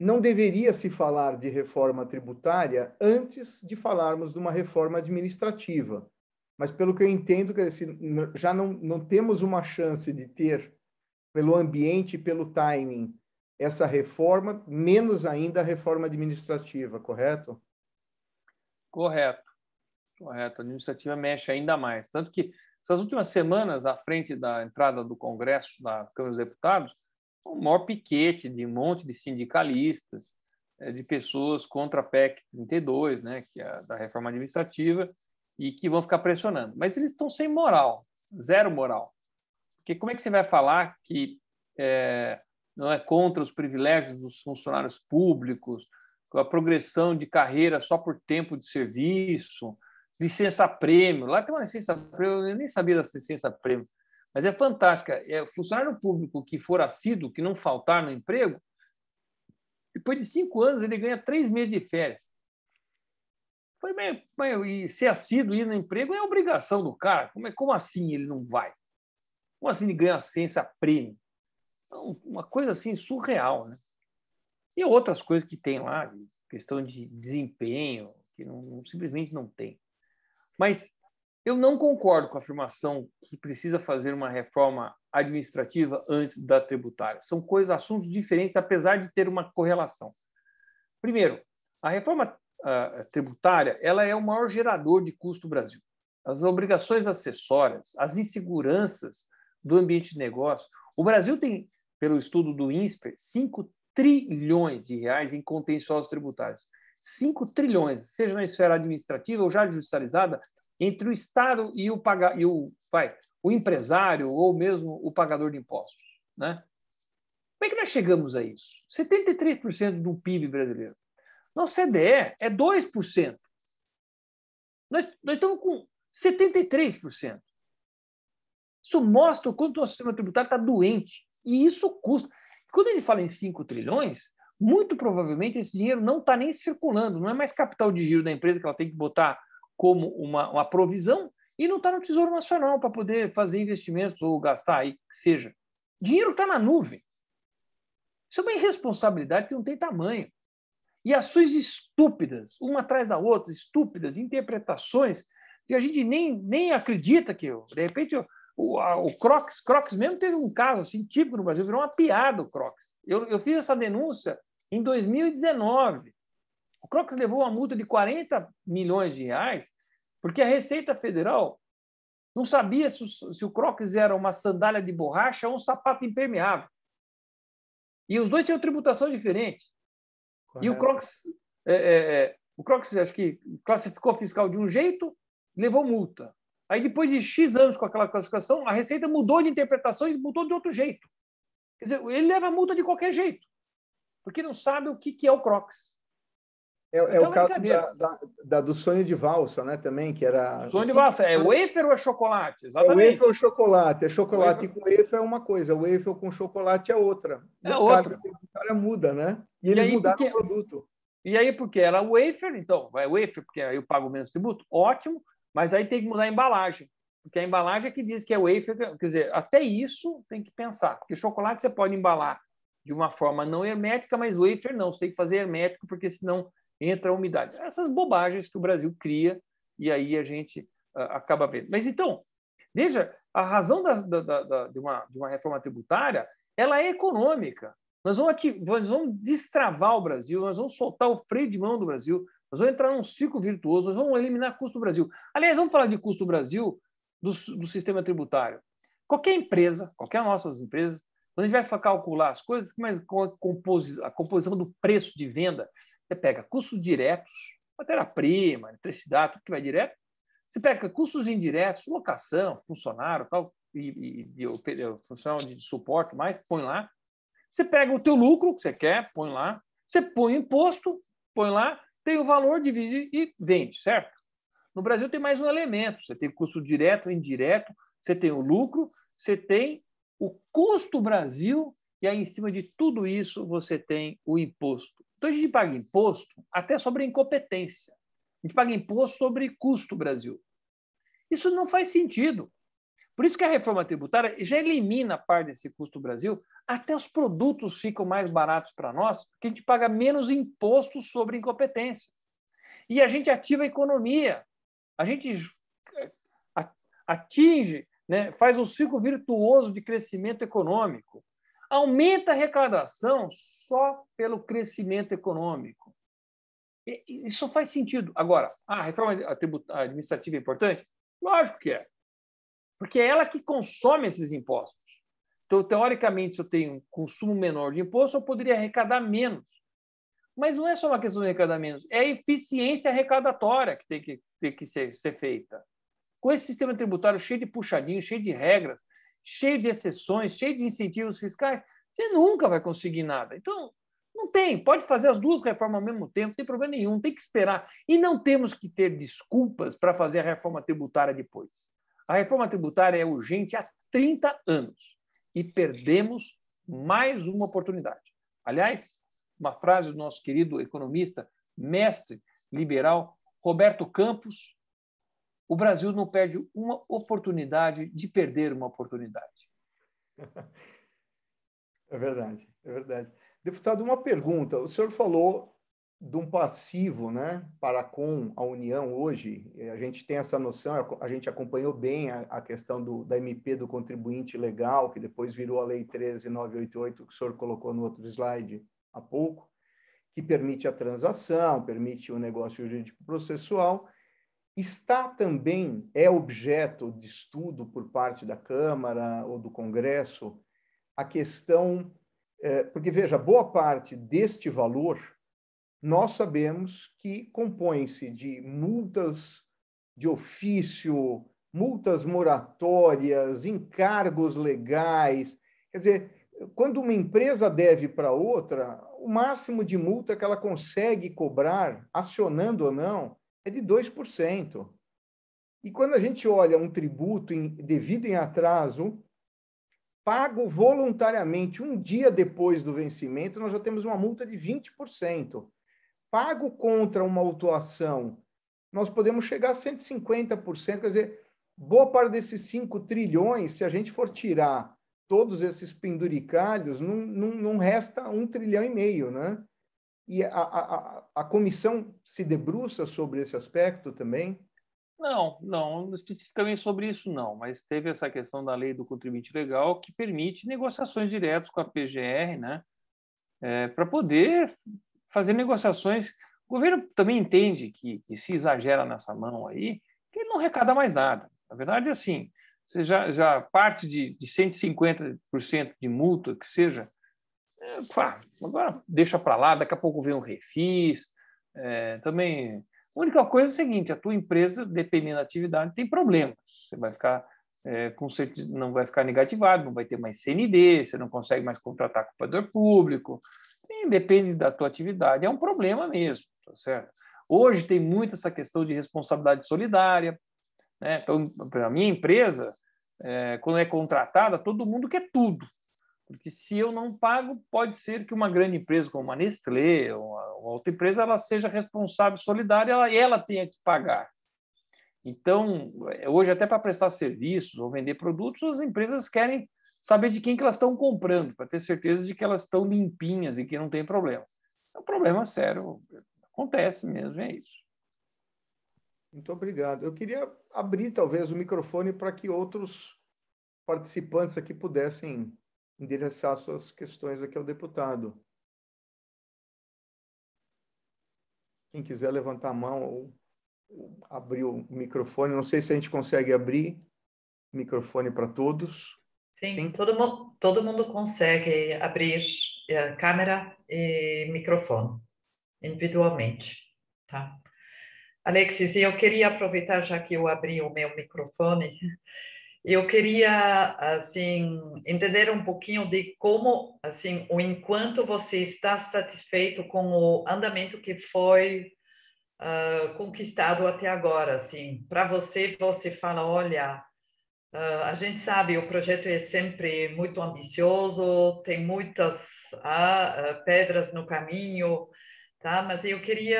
não deveria se falar de reforma tributária antes de falarmos de uma reforma administrativa. Mas, pelo que eu entendo, já não temos uma chance de ter, pelo ambiente e pelo timing, essa reforma, menos ainda a reforma administrativa, correto? Correto. A administrativa mexe ainda mais. Tanto que essas últimas semanas, à frente da entrada do Congresso, da Câmara dos Deputados, o maior piquete de um monte de sindicalistas, de pessoas contra a PEC 32, né, que é da reforma administrativa, e que vão ficar pressionando. Mas eles estão sem moral, zero moral. Porque como é que você vai falar que não é contra os privilégios dos funcionários públicos, a progressão de carreira só por tempo de serviço, licença-prêmio? Lá tem uma licença-prêmio, eu nem sabia dessa licença-prêmio, mas é fantástica. É funcionário público que for assíduo, que não faltar no emprego, depois de 5 anos ele ganha 3 meses de férias. Foi meio, e ser assíduo ir no emprego é obrigação do cara. Como assim ele não vai? Como assim ele ganha licença-prêmio? Uma coisa assim surreal, né? E outras coisas que tem lá, questão de desempenho, que simplesmente não tem. Mas eu não concordo com a afirmação que precisa fazer uma reforma administrativa antes da tributária. São assuntos diferentes, apesar de ter uma correlação. Primeiro, a reforma tributária ela é o maior gerador de custo do Brasil. As obrigações acessórias, as inseguranças do ambiente de negócio. O Brasil tem, pelo estudo do INSPER, 5 trilhões de reais em contenciosos tributários. 5 trilhões, seja na esfera administrativa ou já judicializada, entre o Estado e o empresário ou mesmo o pagador de impostos, né? Como é que nós chegamos a isso? 73% do PIB brasileiro. Nosso CDE é 2%. Nós estamos com 73%. Isso mostra o quanto o nosso sistema tributário está doente. E isso custa. Quando ele fala em 5 trilhões, muito provavelmente esse dinheiro não está nem circulando, não é mais capital de giro da empresa que ela tem que botar como uma provisão e não está no Tesouro Nacional para poder fazer investimentos ou gastar aí, que seja. Dinheiro está na nuvem. Isso é uma irresponsabilidade que não tem tamanho. E ações estúpidas, uma atrás da outra, estúpidas, interpretações que a gente nem acredita que, de repente, o Crocs mesmo teve um caso assim, típico no Brasil, virou uma piada o Crocs. Eu fiz essa denúncia em 2019. O Crocs levou uma multa de 40 milhões de reais porque a Receita Federal não sabia se o Crocs era uma sandália de borracha ou um sapato impermeável. E os dois tinham tributação diferente. Correto. E o Crocs, acho que classificou fiscal de um jeito, levou multa. Aí, depois de X anos com aquela classificação, a Receita mudou de interpretação e mudou de outro jeito. Quer dizer, ele leva a multa de qualquer jeito, porque não sabe o que é o Crocs. É o caso do sonho de valsa, né? Também, que era... Sonho de valsa. É wafer ou é chocolate? Exatamente. É wafer ou chocolate? É chocolate com wafer é uma coisa, wafer com chocolate é outra. É outra. O cara muda, né? E eles aí, mudaram o produto. E aí, porque era wafer, então, vai wafer, porque aí eu pago menos tributo, ótimo, mas aí tem que mudar a embalagem. Porque a embalagem é que diz que é wafer, quer dizer, até isso tem que pensar. Porque chocolate você pode embalar de uma forma não hermética, mas wafer não, você tem que fazer hermético, porque senão entra a umidade. Essas bobagens que o Brasil cria, e aí a gente acaba vendo. Mas então, veja, a razão de uma reforma tributária, ela é econômica. Nós vamos destravar o Brasil, nós vamos soltar o freio de mão do Brasil, nós vamos entrar num ciclo virtuoso, nós vamos eliminar custo do Brasil. Aliás, vamos falar de custo do Brasil, do sistema tributário. Qualquer empresa, qualquer nossas empresas, quando a gente vai calcular as coisas, mas com a composição do preço de venda, você pega custos diretos, matéria-prima, eletricidade, tudo que vai direto. Você pega custos indiretos, locação, funcionário, tal, e função de suporte, mais, põe lá. Você pega o teu lucro que você quer, põe lá. Você põe o imposto, põe lá. Tem o valor, divide e vende, certo? No Brasil tem mais um elemento. Você tem custo direto, indireto, você tem o lucro, você tem o custo Brasil, e aí, em cima de tudo isso, você tem o imposto. Então, a gente paga imposto até sobre incompetência. A gente paga imposto sobre custo Brasil. Isso não faz sentido. Por isso que a reforma tributária já elimina parte desse custo Brasil, até os produtos ficam mais baratos para nós, porque a gente paga menos impostos sobre incompetência. E a gente ativa a economia. A gente atinge, né, faz um ciclo virtuoso de crescimento econômico. Aumenta a arrecadação só pelo crescimento econômico. Isso faz sentido. Agora, a reforma administrativa é importante? Lógico que é. Porque é ela que consome esses impostos. Então, teoricamente, se eu tenho um consumo menor de imposto, eu poderia arrecadar menos. Mas não é só uma questão de arrecadar menos, é a eficiência arrecadatória que tem que ser feita. Com esse sistema tributário cheio de puxadinhos, cheio de regras, cheio de exceções, cheio de incentivos fiscais, você nunca vai conseguir nada. Então, não tem. Pode fazer as duas reformas ao mesmo tempo, não tem problema nenhum, tem que esperar. E não temos que ter desculpas para fazer a reforma tributária depois. A reforma tributária é urgente há 30 anos e perdemos mais uma oportunidade. Aliás, uma frase do nosso querido economista, mestre liberal, Roberto Campos: o Brasil não perde uma oportunidade de perder uma oportunidade. É verdade, é verdade. Deputado, uma pergunta. O senhor falou de um passivo, né, para com a União hoje. A gente tem essa noção, a gente acompanhou bem a questão da MP do contribuinte legal, que depois virou a Lei 13.988, que o senhor colocou no outro slide há pouco, que permite a transação, permite o negócio jurídico processual. Está também, é objeto de estudo por parte da Câmara ou do Congresso, a questão, porque, veja, boa parte deste valor, nós sabemos que compõe-se de multas de ofício, multas moratórias, encargos legais. Quer dizer, quando uma empresa deve para outra, o máximo de multa que ela consegue cobrar, acionando ou não, é de 2%. E quando a gente olha um tributo devido em atraso, pago voluntariamente um dia depois do vencimento, nós já temos uma multa de 20%. Pago contra uma autuação, nós podemos chegar a 150%. Quer dizer, boa parte desses 5 trilhões, se a gente for tirar todos esses penduricalhos, não resta 1,5 trilhão, né? E a comissão se debruça sobre esse aspecto também? Não especificamente sobre isso, não, mas teve essa questão da lei do contribuinte legal que permite negociações diretas com a PGR, né, para poder fazer negociações. O governo também entende que se exagera nessa mão aí, que ele não arrecada mais nada. Na verdade, assim, você já parte de 150% de multa, que seja, agora deixa para lá, daqui a pouco vem um refis, também A única coisa é a seguinte, a tua empresa, dependendo da atividade, tem problemas. Você vai ficar não vai ficar negativado, não vai ter mais CND, você não consegue mais contratar culpador público. Depende da tua atividade, é um problema mesmo, tá certo? Hoje tem muito essa questão de responsabilidade solidária, né? Então, a minha empresa, quando é contratada, todo mundo quer tudo. Porque se eu não pago, pode ser que uma grande empresa como a Nestlé ou uma outra empresa ela seja responsável solidária e ela tenha que pagar. Então, hoje, até para prestar serviços ou vender produtos, as empresas querem saber de quem que elas estão comprando, para ter certeza de que elas estão limpinhas e que não tem problema. É um problema sério, acontece mesmo, é isso. Muito obrigado. Eu queria abrir, talvez, o microfone para que outros participantes aqui pudessem endereçar suas questões aqui ao deputado. Quem quiser levantar a mão ou abrir o microfone, não sei se a gente consegue abrir o microfone para todos. Sim, todo mundo consegue abrir câmera e microfone individualmente, tá? Alexis, eu queria aproveitar, já que eu abri o meu microfone, eu queria, assim, entender um pouquinho de como, assim, o enquanto você está satisfeito com o andamento que foi conquistado até agora, assim. Para você, você fala, olha, a gente sabe, o projeto é sempre muito ambicioso, tem muitas pedras no caminho, tá? Mas eu queria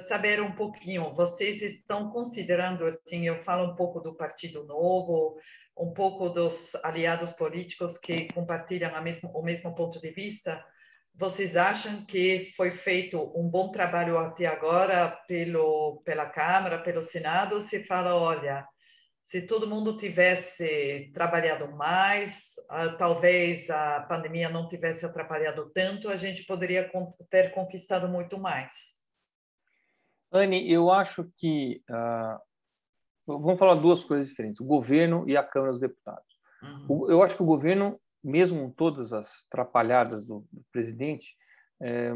saber um pouquinho, vocês estão considerando, assim, eu falo um pouco do Partido Novo, um pouco dos aliados políticos que compartilham o mesmo ponto de vista. Vocês acham que foi feito um bom trabalho até agora pela Câmara, pelo Senado? Se fala, olha, se todo mundo tivesse trabalhado mais, talvez a pandemia não tivesse atrapalhado tanto, a gente poderia ter conquistado muito mais. Anne, eu acho que... vamos falar duas coisas diferentes, o governo e a Câmara dos Deputados. Uhum. Eu acho que o governo, mesmo com todas as atrapalhadas do presidente,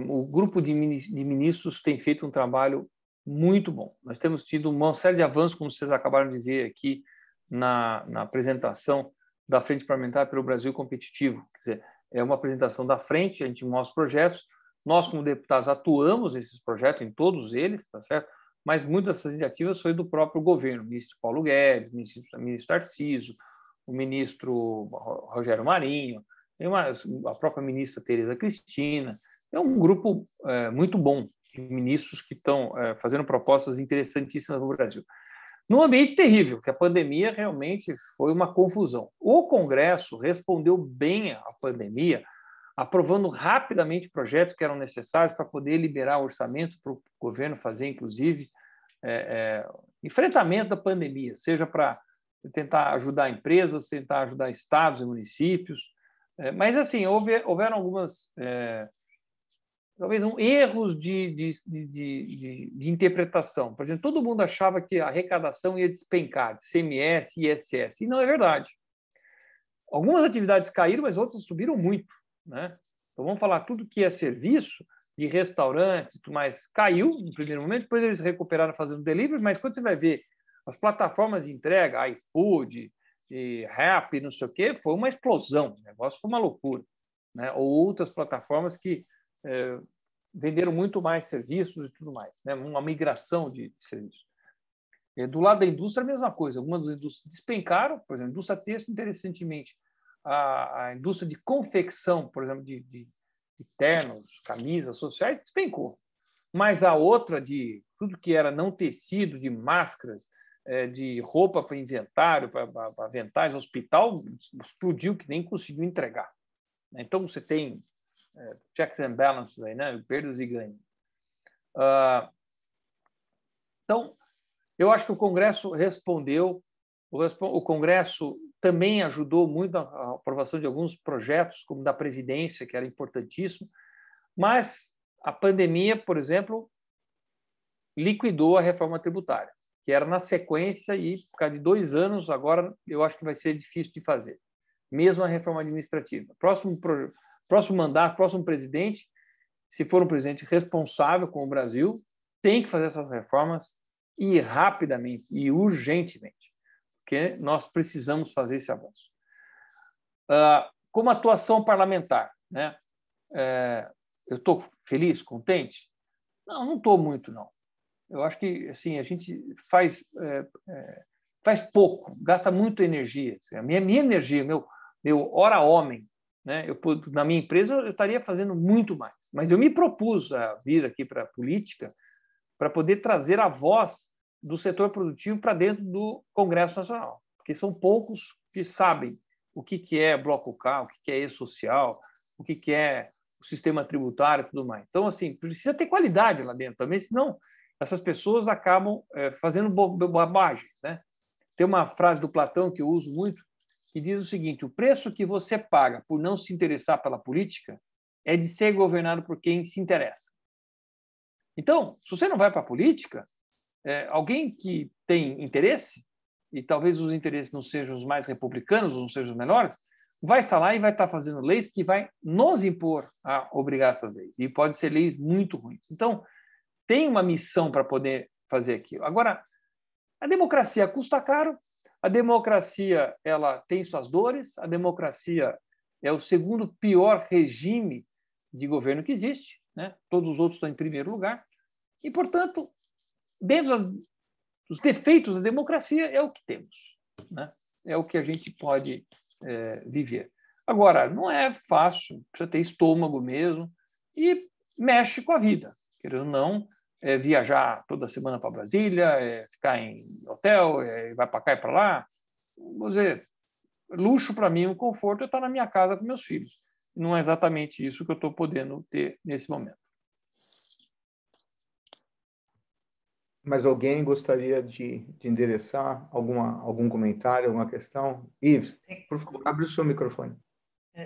o grupo de ministros tem feito um trabalho muito bom. Nós temos tido uma série de avanços, como vocês acabaram de ver aqui na apresentação da Frente Parlamentar pelo Brasil Competitivo. Quer dizer, é uma apresentação da frente, a gente mostra projetos, nós, como deputados, atuamos nesses projetos, em todos eles, tá certo? Mas muitas dessas iniciativas foi do próprio governo, o ministro Paulo Guedes, o ministro Tarcísio, o ministro Rogério Marinho, a própria ministra Tereza Cristina. É um grupo muito bom de ministros que estão fazendo propostas interessantíssimas no Brasil. Num ambiente terrível, que a pandemia realmente foi uma confusão. O Congresso respondeu bem à pandemia, aprovando rapidamente projetos que eram necessários para poder liberar orçamento para o governo fazer, inclusive, enfrentamento da pandemia, seja para tentar ajudar empresas, tentar ajudar estados e municípios. Mas, assim, houveram algumas... talvez erros de interpretação. Por exemplo, todo mundo achava que a arrecadação ia despencar, de CMS e ISS, e não é verdade. Algumas atividades caíram, mas outras subiram muito, né? Então, vamos falar tudo que é serviço, de restaurante, tudo mais, caiu no primeiro momento, depois eles recuperaram fazendo delivery, mas quando você vai ver as plataformas de entrega, iFood, Rappi, não sei o quê, foi uma explosão, o negócio foi uma loucura, né? Ou outras plataformas que venderam muito mais serviços e tudo mais, né? Uma migração de serviços. Do lado da indústria, a mesma coisa. Algumas indústrias despencaram, por exemplo, a indústria têxtil, interessantemente, a indústria de confecção, por exemplo, de ternos, camisas sociais, despencou. Mas a outra, de tudo que era não tecido, de máscaras, de roupa para inventário, para aventais, hospital, explodiu que nem conseguiu entregar. Então, você tem checks and balances, aí, né? Perdas e ganhos. Então, eu acho que o Congresso respondeu, o Congresso também ajudou muito na aprovação de alguns projetos, como da Previdência, que era importantíssimo, mas a pandemia, por exemplo, liquidou a reforma tributária, que era na sequência e, por causa de 2 anos, agora eu acho que vai ser difícil de fazer, mesmo a reforma administrativa. Próximo mandato, próximo presidente, se for um presidente responsável com o Brasil, tem que fazer essas reformas e rapidamente e urgentemente, porque nós precisamos fazer esse avanço. Como atuação parlamentar, né? Eu estou feliz, contente? Não estou muito, não. Eu acho que assim, a gente faz pouco, gasta muita energia. A minha energia, meu hora homem, né? Na minha empresa eu estaria fazendo muito mais, mas eu me propus a vir aqui para a política para poder trazer a voz do setor produtivo para dentro do Congresso Nacional, porque são poucos que sabem o que é Bloco K, o que é e-social, o que é o sistema tributário e tudo mais. Então, assim, precisa ter qualidade lá dentro também, senão essas pessoas acabam fazendo bobagens, né? Tem uma frase do Platão que eu uso muito, que diz o seguinte: o preço que você paga por não se interessar pela política é de ser governado por quem se interessa. Então, se você não vai para a política, alguém que tem interesse, e talvez os interesses não sejam os mais republicanos, não sejam os melhores, vai estar lá e vai estar fazendo leis que vai nos impor a obrigar essas leis. E pode ser leis muito ruins. Então, tem uma missão para poder fazer aquilo. Agora, a democracia custa caro, a democracia ela tem suas dores, a democracia é o segundo pior regime de governo que existe, né? Todos os outros estão em primeiro lugar, e, portanto, dentro dos defeitos da democracia é o que temos, né? É o que a gente pode viver. Agora, não é fácil, precisa ter estômago mesmo e mexe com a vida, querendo ou não, viajar toda semana para Brasília, ficar em hotel, vai para cá e para lá. Vou dizer, luxo para mim, um conforto é estar na minha casa com meus filhos. Não é exatamente isso que eu estou podendo ter nesse momento. Mas alguém gostaria de endereçar algum comentário, alguma questão? Ives, por favor, abre o seu microfone.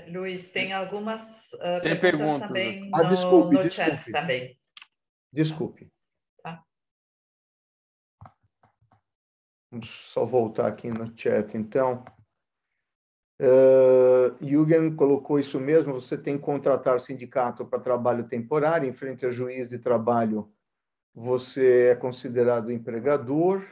Luiz, tem algumas tem perguntas também desculpe. chat também. Desculpe. Tá. Vamos só voltar aqui no chat, então. Jürgen colocou isso mesmo, você tem que contratar sindicato para trabalho temporário, em frente a juiz de trabalho, você é considerado empregador.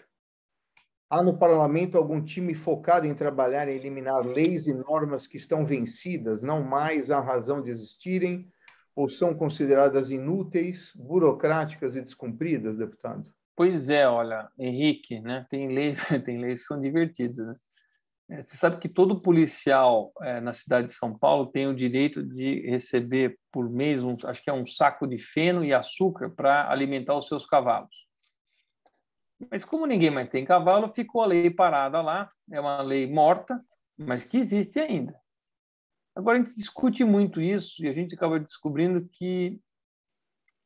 Há no parlamento algum time focado em trabalhar em eliminar leis e normas que estão vencidas, não mais há razão de existirem, ou são consideradas inúteis, burocráticas e descumpridas, deputado? Pois é, olha, Henrique, né? Tem leis que são divertidas, né? Você sabe que todo policial na cidade de São Paulo tem o direito de receber por mês, acho que é um saco de feno e açúcar para alimentar os seus cavalos. Mas como ninguém mais tem cavalo, ficou a lei parada lá, é uma lei morta, mas que existe ainda. Agora a gente discute muito isso e a gente acaba descobrindo que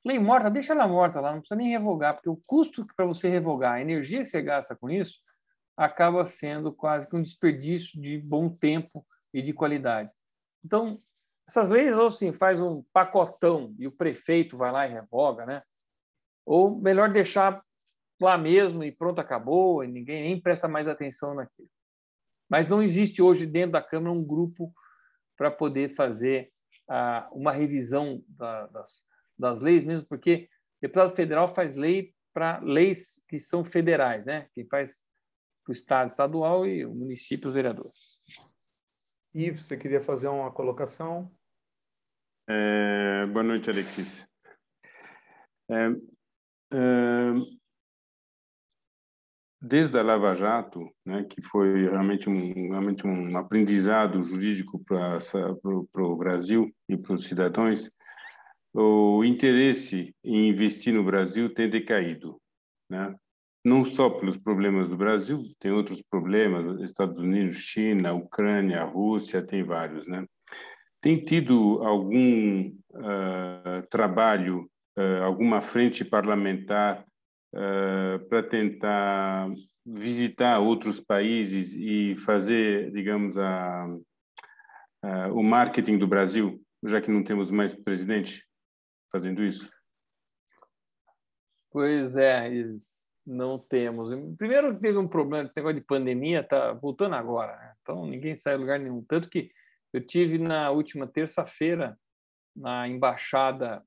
lei morta, deixa ela morta lá, não precisa nem revogar, porque o custo para você revogar, a energia que você gasta com isso, acaba sendo quase que um desperdício de bom tempo e de qualidade. Então, essas leis, ou assim, faz um pacotão e o prefeito vai lá e revoga, né? Ou melhor deixar lá mesmo e pronto, acabou, e ninguém nem presta mais atenção naquilo. Mas não existe hoje dentro da Câmara um grupo para poder fazer uma revisão das leis, mesmo porque o deputado federal faz lei para leis que são federais, né? Quem faz o Estado estadual e o município, os vereadores. Ives, você queria fazer uma colocação? Boa noite, Alexis. Desde a Lava Jato, né, que foi realmente um aprendizado jurídico para o Brasil e para os cidadãos, o interesse em investir no Brasil tem decaído, né? Não só pelos problemas do Brasil, tem outros problemas, Estados Unidos, China, Ucrânia, Rússia, tem vários, né? Tem tido algum trabalho, alguma frente parlamentar para tentar visitar outros países e fazer, digamos, o marketing do Brasil, já que não temos mais presidente fazendo isso? Pois é, não temos. Primeiro teve um problema, esse negócio de pandemia está voltando agora, né? Então ninguém sai de lugar nenhum. Tanto que eu tive na última terça-feira na embaixada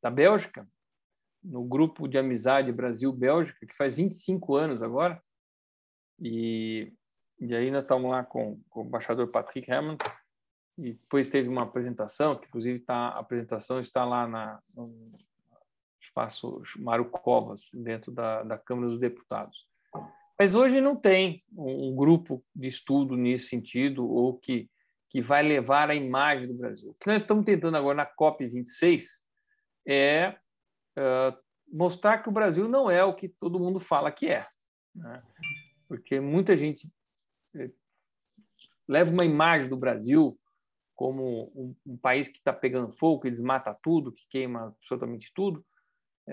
da Bélgica no grupo de amizade Brasil-Bélgica, que faz 25 anos agora, e aí nós estamos lá com o embaixador Patrick Hammond, e depois teve uma apresentação, que inclusive a apresentação está lá no espaço Mário Covas, dentro da Câmara dos Deputados. Mas hoje não tem um grupo de estudo nesse sentido, ou que vai levar a imagem do Brasil. O que nós estamos tentando agora na COP26 é mostrar que o Brasil não é o que todo mundo fala que é, né? Porque muita gente leva uma imagem do Brasil como um país que está pegando fogo, que desmata tudo, que queima absolutamente tudo,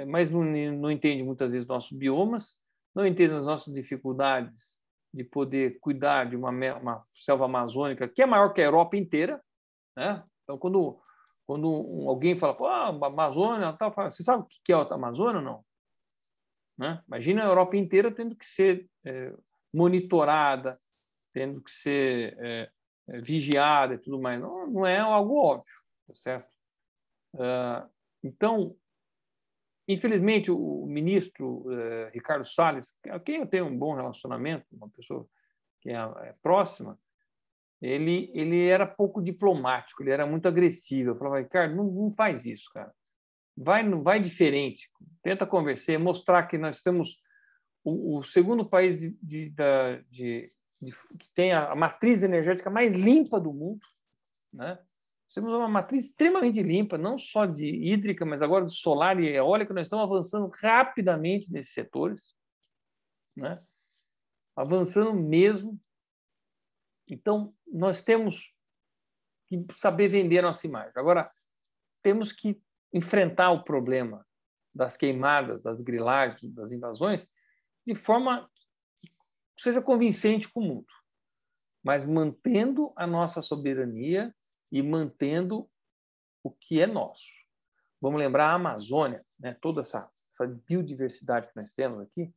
mas não entende muitas vezes nossos biomas, não entende as nossas dificuldades de poder cuidar de uma selva amazônica que é maior que a Europa inteira, né? Então, quando alguém fala, pô, a Amazônia, tal, você sabe o que é a Amazônia ou não? Né? Imagina a Europa inteira tendo que ser monitorada, tendo que ser vigiada e tudo mais. Não é algo óbvio, tá certo? Então, infelizmente, o ministro Ricardo Salles, a quem eu tenho um bom relacionamento, uma pessoa que é próxima, ele era pouco diplomático, ele era muito agressivo. Eu falava, Ricardo, não faz isso, cara. Vai diferente. Tenta conversar, mostrar que nós temos o segundo país que tem a matriz energética mais limpa do mundo, né? Temos uma matriz extremamente limpa, não só de hídrica, mas agora de solar e eólica. Nós estamos avançando rapidamente nesses setores, né? Avançando mesmo. Então, nós temos que saber vender a nossa imagem. Agora, temos que enfrentar o problema das queimadas, das grilagens, das invasões, de forma que seja convincente com o mundo, mas mantendo a nossa soberania e mantendo o que é nosso. Vamos lembrar a Amazônia, né? Toda essa biodiversidade que nós temos aqui,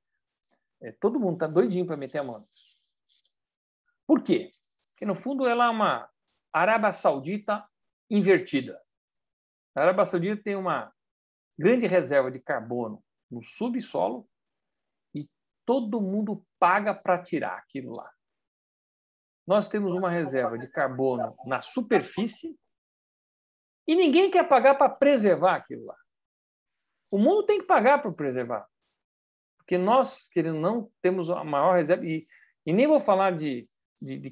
todo mundo está doidinho para meter a mão nisso. Por quê? Porque, no fundo, ela é uma Arábia Saudita invertida. A Arábia Saudita tem uma grande reserva de carbono no subsolo e todo mundo paga para tirar aquilo lá. Nós temos uma reserva de carbono na superfície e ninguém quer pagar para preservar aquilo lá. O mundo tem que pagar para preservar. Porque nós, querendo ou não, temos a maior reserva. E nem vou falar de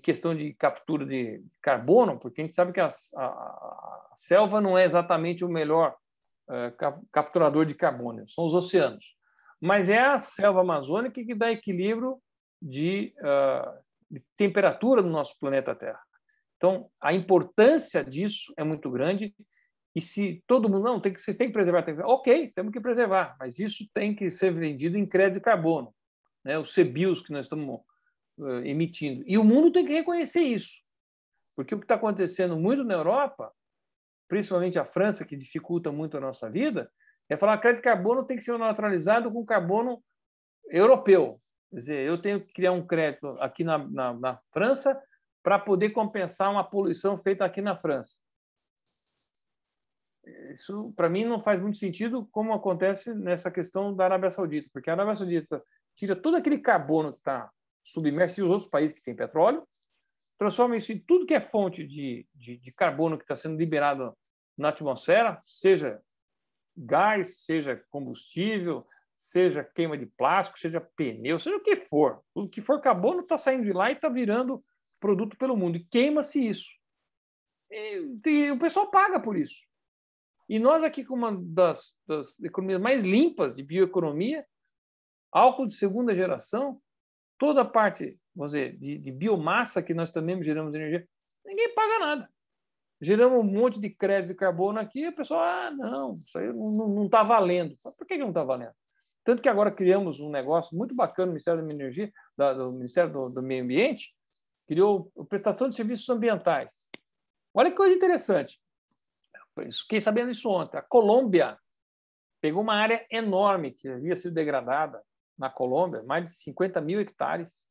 questão de captura de carbono, porque a gente sabe que a selva não é exatamente o melhor capturador de carbono, são os oceanos. Mas é a selva amazônica que dá equilíbrio de temperatura no nosso planeta Terra. Então, a importância disso é muito grande. E se todo mundo, não, vocês têm que preservar, ok, temos que preservar, mas isso tem que ser vendido em crédito de carbono, né? Os CBIOS que nós estamos emitindo. E o mundo tem que reconhecer isso, porque o que está acontecendo muito na Europa, principalmente a França, que dificulta muito a nossa vida, é falar que crédito de carbono tem que ser neutralizado com carbono europeu. Quer dizer, eu tenho que criar um crédito aqui na França para poder compensar uma poluição feita aqui na França. Isso, para mim, não faz muito sentido, como acontece nessa questão da Arábia Saudita, porque a Arábia Saudita tira todo aquele carbono que está submerso e os outros países que têm petróleo, transforma isso em tudo que é fonte de carbono que está sendo liberado na atmosfera, seja gás, seja combustível, seja queima de plástico, seja pneu, seja o que for. Tudo que for carbono está saindo de lá e está virando produto pelo mundo. E queima-se isso. E o pessoal paga por isso. E nós aqui, com uma das economias mais limpas de bioeconomia, álcool de segunda geração, toda a parte, vamos dizer, de biomassa que nós também geramos energia, ninguém paga nada. Geramos um monte de crédito de carbono aqui, e a pessoa, não, isso aí não está valendo. Por que não está valendo? Tanto que agora criamos um negócio muito bacana no Ministério da Energia, do Ministério do Meio Ambiente, criou a prestação de serviços ambientais. Olha que coisa interessante. Fiquei sabendo isso ontem. A Colômbia pegou uma área enorme que havia sido degradada na Colômbia, mais de 50 mil hectares,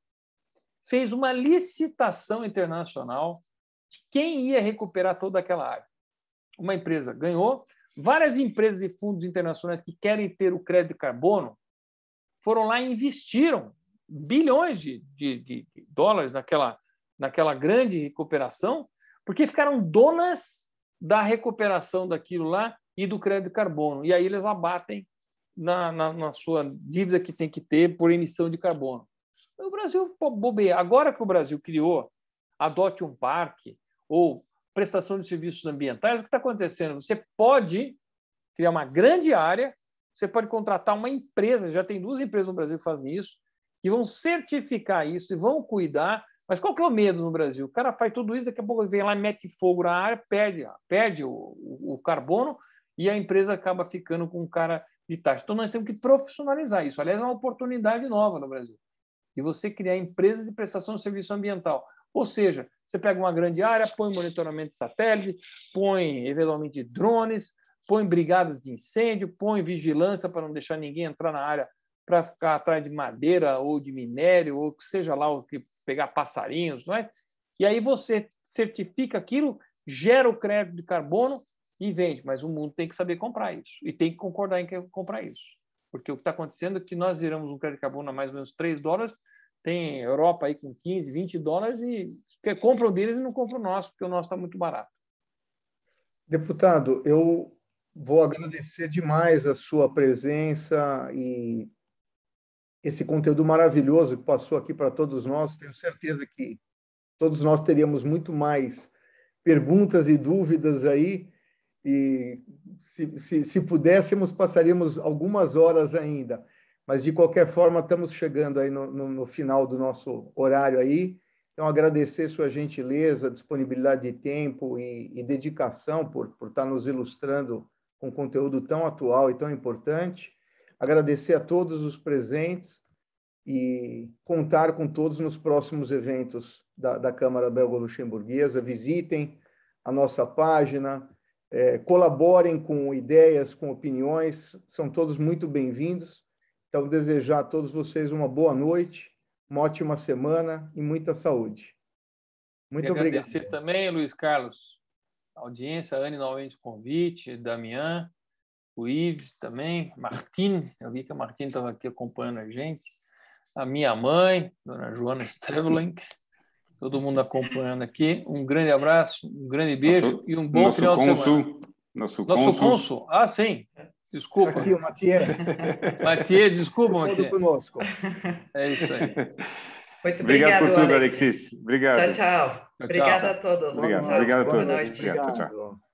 fez uma licitação internacional de quem ia recuperar toda aquela área. Uma empresa ganhou, várias empresas e fundos internacionais que querem ter o crédito de carbono foram lá e investiram bilhões de dólares naquela grande recuperação, porque ficaram donas da recuperação daquilo lá e do crédito de carbono. E aí eles abatem na sua dívida que tem que ter por emissão de carbono. O Brasil bobeia. Agora que o Brasil criou Adote um Parque ou prestação de serviços ambientais, o que está acontecendo? Você pode criar uma grande área, você pode contratar uma empresa, já tem 2 empresas no Brasil que fazem isso, que vão certificar isso e vão cuidar. Mas qual que é o medo no Brasil? O cara faz tudo isso, daqui a pouco ele vem lá, mete fogo na área, perde o carbono e a empresa acaba ficando com um cara de taxa. Então, nós temos que profissionalizar isso. Aliás, é uma oportunidade nova no Brasil. E você criar empresas de prestação de serviço ambiental. Ou seja, você pega uma grande área, põe monitoramento de satélite, põe, eventualmente, drones, põe brigadas de incêndio, põe vigilância para não deixar ninguém entrar na área para ficar atrás de madeira ou de minério, ou seja lá o que pegar passarinhos, não é? E aí você certifica aquilo, gera o crédito de carbono e vende. Mas o mundo tem que saber comprar isso e tem que concordar em comprar isso. Porque o que está acontecendo é que nós viramos um crédito de carbono a mais ou menos $3, tem Europa aí com 15, $20 e compram deles e não compram o nosso, porque o nosso está muito barato. Deputado, eu vou agradecer demais a sua presença e esse conteúdo maravilhoso que passou aqui para todos nós. Tenho certeza que todos nós teríamos muito mais perguntas e dúvidas aí, e se pudéssemos, passaríamos algumas horas ainda. Mas, de qualquer forma, estamos chegando aí no final do nosso horário aí. Então, agradecer sua gentileza, disponibilidade de tempo e dedicação por estar nos ilustrando com conteúdo tão atual e tão importante. Agradecer a todos os presentes e contar com todos nos próximos eventos da Câmara Belgo-Luxemburguesa. Visitem a nossa página, colaborem com ideias, com opiniões, são todos muito bem-vindos. Então, desejar a todos vocês uma boa noite, uma ótima semana e muita saúde. Muito obrigado. Agradecer também, Luiz Carlos, a audiência, a Anne, novamente o convite, Damian, o Ives também, Martim, eu vi que a Martim estava aqui acompanhando a gente, a minha mãe, dona Joana Stevling, todo mundo acompanhando aqui. Um grande abraço, um grande beijo e um bom final de semana. Nosso cônsul? Ah, sim. Desculpa. Aqui, o Mathieu. Mathieu, desculpa, Mathieu. Conosco. É isso aí. Muito obrigado por tudo, Alexis. Obrigado. Tchau. Obrigada a todos. Obrigado a todos. Boa noite. Obrigado. Tchau.